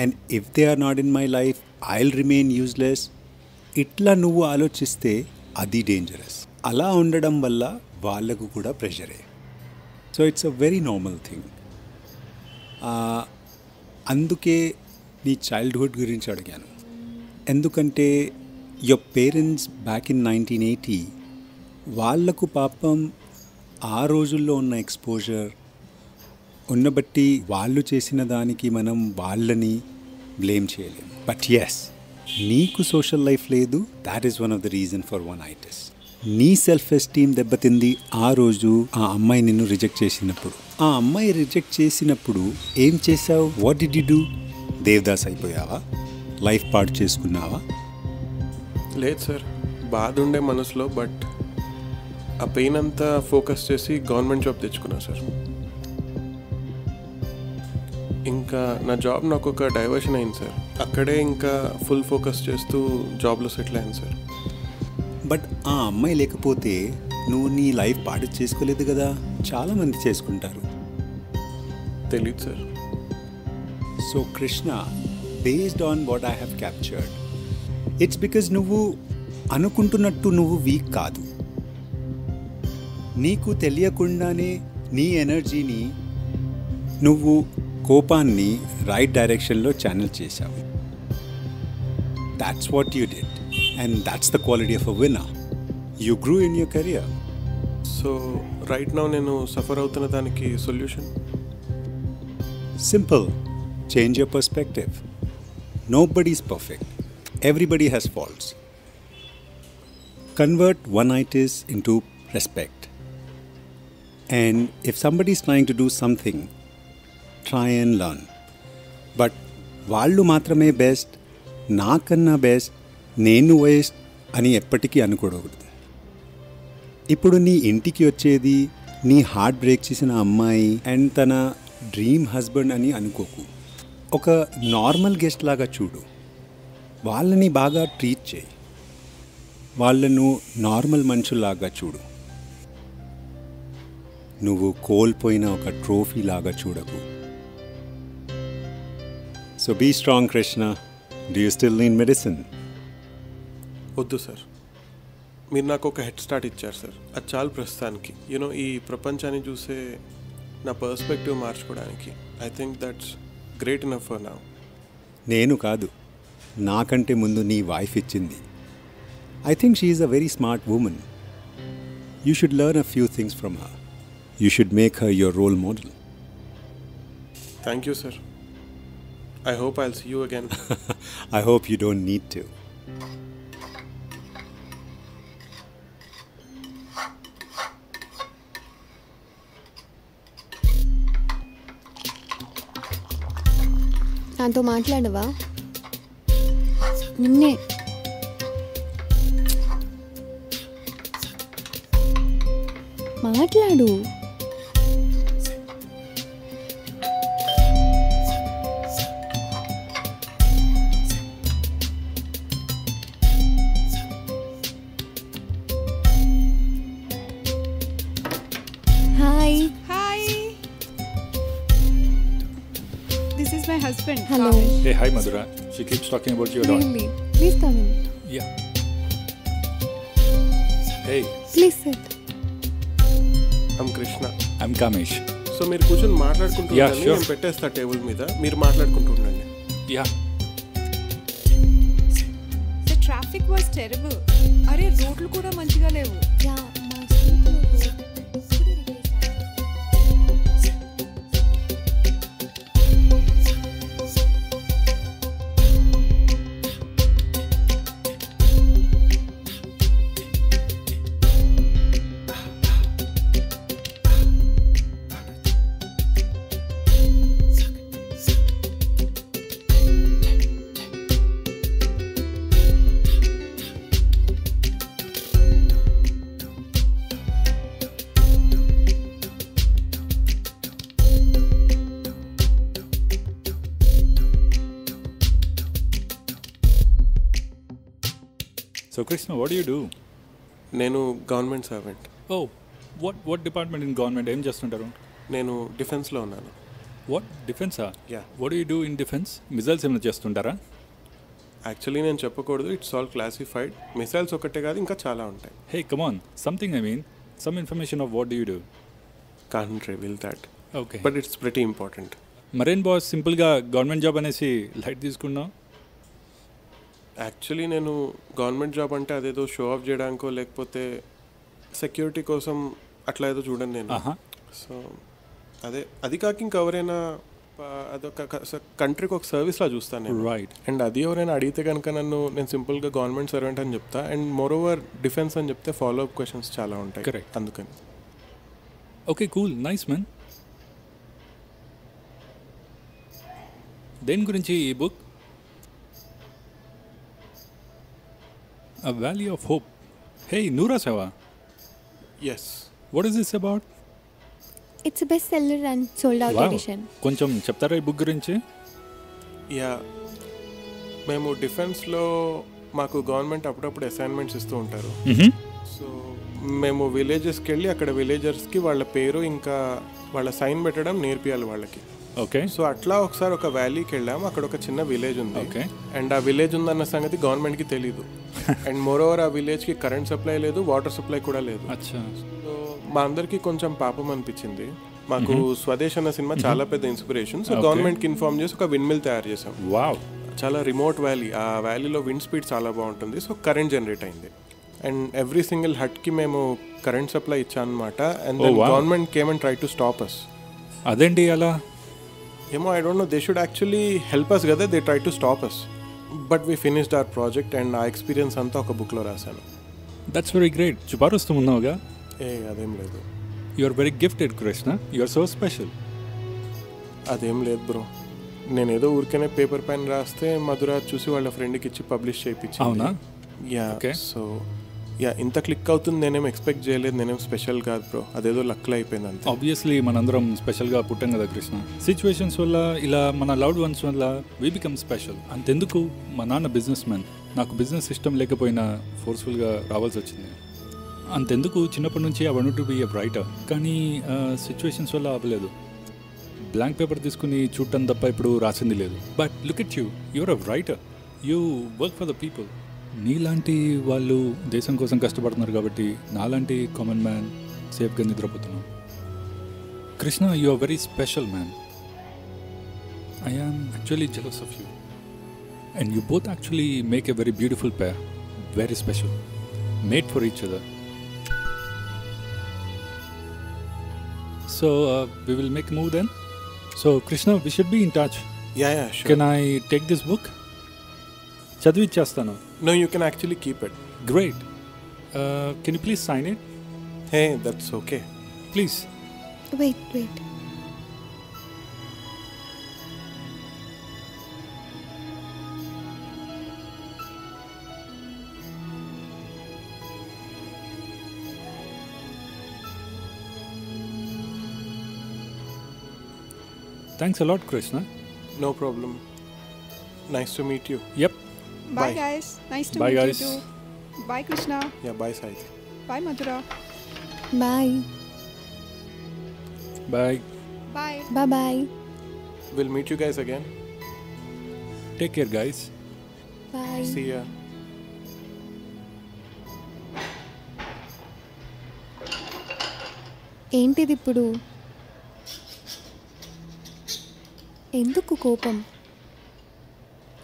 and if they are not in my life I will remain useless. ఇట్లా నువ్వు ఆలోచిస్తే అది డేంజరస్. అలా ఉండడం వల్ల వాళ్ళకు కూడా ప్రెషరే. So it's a very normal thing. అందుకే నీ చైల్డ్హుడ్ గురించి అడిగాను. ఎందుకంటే యువర్ పేరెంట్స్ బ్యాక్ ఇన్ 1980 వాళ్లకు పాపం ఆ రోజుల్లో ఉన్న ఎక్స్పోజర్ ఉన్నబట్టి వాళ్ళు చేసిన దానికి మనం వాళ్ళని బ్లేమ్ చేయలేము. బట్ ఎస్, నీకు సోషల్ లైఫ్ లేదు, that is one of the reason for one-nighties. నీ సెల్ఫ్ ఎస్టీమ్ దెబ్బతింది ఆ రోజు ఆ అమ్మాయి నిన్ను రిజెక్ట్ చేసినప్పుడు. ఆ అమ్మాయి రిజెక్ట్ చేసినప్పుడు ఏం చేసావు? What did you do? Devdas అయిపోయావా? లైఫ్ పాడు చేసుకున్నావా? లేదు సార్, బాధ ఉండే మనసులో. బట్ ఆ పెయిన్ అంతా ఫోకస్ చేసి గవర్నమెంట్ జాబ్ తెచ్చుకున్నా సార్. ఇంకా నా జాబ్ నాకు ఒక డైవర్షన్ అయింది సార్. అక్కడే ఇంకా ఫుల్ ఫోకస్ చేస్తూ జాబ్లో సెటిల్ అయ్యాను సార్. బట్ ఆ అమ్మాయి లేకపోతే నువ్వు నీ లైఫ్ పాడు చేసుకోలేదు కదా. చాలామంది చేసుకుంటారు. తెలీదు sir. So Krishna, based on what I have captured, it's because నువ్వు అనుకుంటున్నట్టు నువ్వు వీక్ కాదు. నీకు తెలియకుండానే నీ ఎనర్జీని, నువ్వు కోపాన్ని రైట్ డైరెక్షన్లో ఛానల్ చేశావు. That's what you did. And that's the quality of a winner. You grew in your career. So, right now నేను సఫర్ అవుతున్న దానికి solution? Simple. Change your perspective. Nobody's perfect. Everybody has faults. Convert one-itis into respect. And if somebody is trying to do something, try and learn. But వాళ్ళు మాత్రమే best, నాకన్నా best, నేను waste అని ఎప్పటికీ అనుకోకూడదు. ఇప్పుడు నీ ఇంటికి వచ్చేది నీ హార్ట్ బ్రేక్ చేసిన అమ్మాయి అండ్ తన డ్రీమ్ హస్బెండ్ అని అనుకోకు. ఒక నార్మల్ గెస్ట్ లాగా చూడు. వాళ్ళని బాగా ట్రీట్ చేయి. వాళ్ళను నార్మల్ మనుషుల్లాగా చూడు. నువ్వు కోల్పోయిన ఒక ట్రోఫీ లాగా చూడకు. So be strong Krishna. Do you still need medicine? వద్దు సార్, మీరు నాకు ఒక హెడ్ స్టార్ట్ ఇచ్చారు సార్. అది చాలు ప్రస్తుతానికి. యూనో ఈ ప్రపంచాన్ని చూసే నా పర్స్పెక్టివ్ మార్చుకోవడానికి. I think that's great enough for now. నేను కాదు, నాకంటే ముందు నీ వైఫ్ ఇచ్చింది. I think she is a very smart woman. You should learn a few things from her. You should make her your role model. Thank you, sir. I hope I'll see you again. I hope you don't need to. నాతో మాట్లాడవా? నిన్నే. మాట్లాడు. Hi. Hi. This is my husband. Hello. Kamesh. Hey, hi Madhura. She keeps talking about your dog. Really? Please come in. Yeah. Hey, Please sit. I'm Krishna. I'm Kamesh. So మీరు కూర్చొని మాట్లాడుకుంటూ Yeah, ఉండండి. sure. నేను పెట్టేస్తా table మీద, మీరు మాట్లాడుకుంటూ ఉండండి. Yeah. The traffic was terrible. అరే రోడ్లు కూడా మంచిగా లేవు. Yeah, మా street లో road ఇప్పుడే replace So Krishna, what do you do? నేను government servant. Oh, what department in government? ఏం చేస్తుంటారు? నేను డిఫెన్స్లో ఉన్నాను. What? Defense-ఆ? Yeah. What do you do in defense? Missiles ఏమైనా చేస్తుంటారా? యాక్చువల్లీ నేను చెప్పకూడదు, ఇట్స్ ఆల్ క్లాసిఫైడ్. మిసైల్స్ ఒకటే కాదు, ఇంకా చాలా ఉంటాయి. Hey, come on. Something, I mean. Some information of what do you do? Can't reveal that. Okay. But it's pretty important. మరేన్ బాస్ సింపుల్గా గవర్నమెంట్ జాబ్ అనేసి లైట్ తీసుకున్నావు? యాక్చువల్లీ నేను గవర్నమెంట్ జాబ్ అంటే అదేదో షో ఆఫ్ చేయడానికో లేకపోతే సెక్యూరిటీ కోసం అట్లా ఏదో చూడండి నేను. సో అదే అది కాక ఇంకెవరైనా అదొక కంట్రీకి ఒక సర్వీస్లా చూస్తాను నేను. రైట్. అండ్ అది ఎవరైనా అడిగితే కనుక నేను సింపుల్గా గవర్నమెంట్ సర్వెంట్ అని చెప్తా. అండ్ మోర్ ఓవర్ డిఫెన్స్ అని చెప్తే ఫాలో అప్ క్వశ్చన్స్ చాలా ఉంటాయి. Correct. అందుకని. Okay, cool, nice man. దేని గురించి ఈ book? A Valley of Hope. Hey, Noora Seva. Yes. What is this about? It's a bestseller and sold out Wow. edition. కొంచెం చెప్తారా ఈ బుక్ గురించి? యా, మేము డిఫెన్స్లో మాకు గవర్నమెంట్ అప్పుడప్పుడు అసైన్మెంట్స్ ఇస్తూ ఉంటారు. సో మేము విలేజెస్కి వెళ్ళి అక్కడ విలేజర్స్కి వాళ్ళ పేరు ఇంకా వాళ్ళ సైన్ పెట్టడం నేర్పియాలి వాళ్ళకి. ఓకే. సో అట్లా ఒకసారి ఒక వ్యాలీకి వెళ్ళాము. అక్కడ ఒక చిన్న విలేజ్ ఉంది. ఓకే. అండ్ ఆ విలేజ్ ఉందన్న సంగతి గవర్నమెంట్కి తెలీదు. అండ్ మోర్ ఓవర్ ఆ విలేజ్కి కరెంట్ సప్లై లేదు, వాటర్ సప్లై కూడా లేదు. అచ్చా. సో మా అందరికీ కొంచెం పాపం అనిపించింది. మాకు స్వదేశ్ అన్న సినిమా చాలా పెద్ద ఇన్స్పిరేషన్. సో గవర్నమెంట్కి ఇన్ఫార్మ్ చేసి ఒక విండ్ మిల్ తయారు చేసాం. వావ్. చాలా రిమోట్ వ్యాలీ. ఆ వ్యాలీలో విండ్ స్పీడ్ చాలా బాగుంటుంది. సో కరెంట్ జనరేట్ అయింది. అండ్ ఎవ్రీ సింగిల్ హట్కి మేము కరెంట్ సప్లై ఇచ్చాం అనమాట. And government came and try to stop us. అదేంటి అలా? ఏమో, I don't know, they should actually help us కదా, they try to stop us. But we finished our project and ఆ experience అంతా ఒక బుక్లో రాశాను. That's very great. చుపారుస్తూ ఉన్నావుగా. అదేం లేదు. You are very gifted Krishna, you are so special. అదేం లేదు బ్రో, నేను ఏదో ఊరికనే పేపర్ పైన రాస్తే మధుర చూసి వాళ్ళ ఫ్రెండ్కి ఇచ్చి పబ్లిష్ చేయించి. అవునా? యా. సో యా, ఇంత క్లిక్ అవుతుంది నేనేం ఎక్స్పెక్ట్ చేయలేదు. నేనేం స్పెషల్ కాదు బ్రో, అదేదో లక్లో అయిపోయింది అంతే. ఆబ్వియస్లీ మనందరం స్పెషల్గా పుట్టాం కదా కృష్ణ. సిచ్యువేషన్స్ వల్ల ఇలా మన లవ్డ్ వన్స్ వల్ల వీ బికమ్ స్పెషల్. అంతెందుకు, మా నాన్న బిజినెస్ మ్యాన్, నాకు బిజినెస్ సిస్టమ్ లేకపోయినా ఫోర్స్ఫుల్గా రావాల్సి వచ్చింది. అంతెందుకు, చిన్నప్పటి నుంచి I want to be a writer, కానీ సిచ్యువేషన్స్ వల్ల అవ్వలేదు. బ్లాంక్ పేపర్ తీసుకుని చూడటం తప్ప ఇప్పుడు రాసింది లేదు. But look at you, you're a writer, you work for the people. నీలాంటి వాళ్ళు దేశం కోసం కష్టపడుతున్నారు కాబట్టి నాలాంటి కామన్ మ్యాన్ సేఫ్గా నిద్రపోతున్నాం. Krishna, you are very special man. I am actually jealous of you and you both actually make a very beautiful pair, very special, made for each other. So we will make a move then. So Krishna, we should be in touch. Yeah, sure. Can I take this book? చదివి ఇచ్చేస్తాను. No, you can actually keep it. Great. Can you please sign it? Hey, that's okay. Please. Wait. Thanks a lot, Krishna. No problem. Nice to meet you. Yep. Bye guys. Nice to Bye, meet guys. you too. Bye Krishna. Yeah, bye Said. Bye Madhura. Bye. Bye. Bye. Bye. We'll meet you guys again. Take care, guys. Bye. See ya. ఏంటిది ఇప్పుడు? ఎందుకు కోపం?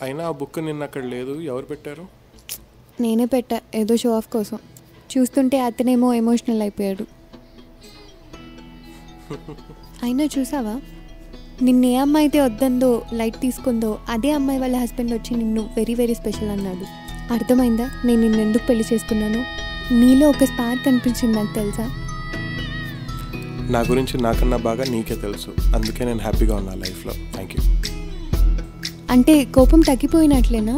అయినా ఆ book నిన్న అక్కడ లేదు, ఎవరు పెట్టారు? నేనే పెట్టా, ఏదో షో ఆఫ్ కోసం. చూస్తుంటే అతనేమో ఎమోషనల్ అయిపోయాడు. అయినా చూసావా, నిన్ను ఏ అమ్మాయి అయితే వద్దందో, లైట్ తీసుకుందో, అదే అమ్మాయి వాళ్ళ హస్బెండ్ వచ్చి నిన్ను వెరీ వెరీ స్పెషల్ అన్నాడు. అర్థమైందా నేను నిన్ను ఎందుకు పెళ్లి చేసుకున్నాను? నీలో ఒక స్పార్క్ కనిపించింది నాకు, తెలుసా? నా గురించి నాకన్నా బాగా నీకే తెలుసు, అందుకే నేను హ్యాపీగా ఉన్నా లైఫ్లో. Thank you. అంటే కోపం తగ్గిపోయినట్లేనా?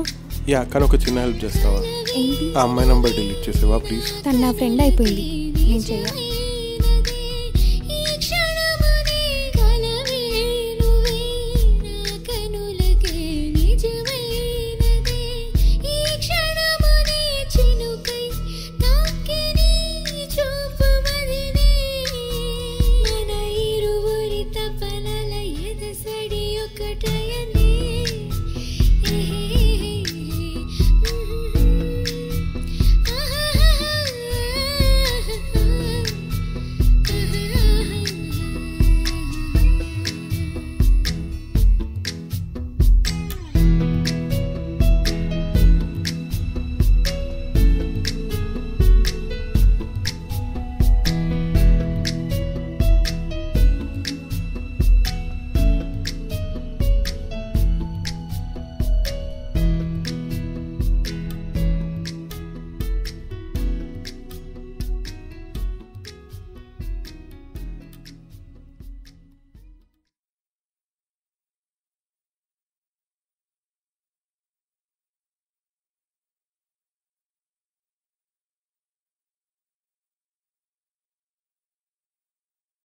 యా, కానీ ఒక చిన్న హెల్ప్ చేస్తావా? ఏంటి? ఆ అమ్మాయి నంబర్ డిలీట్ చేసేవా ప్లీజ్? తను నా ఫ్రెండ్ అయిపోయింది, నేను చెయ్య.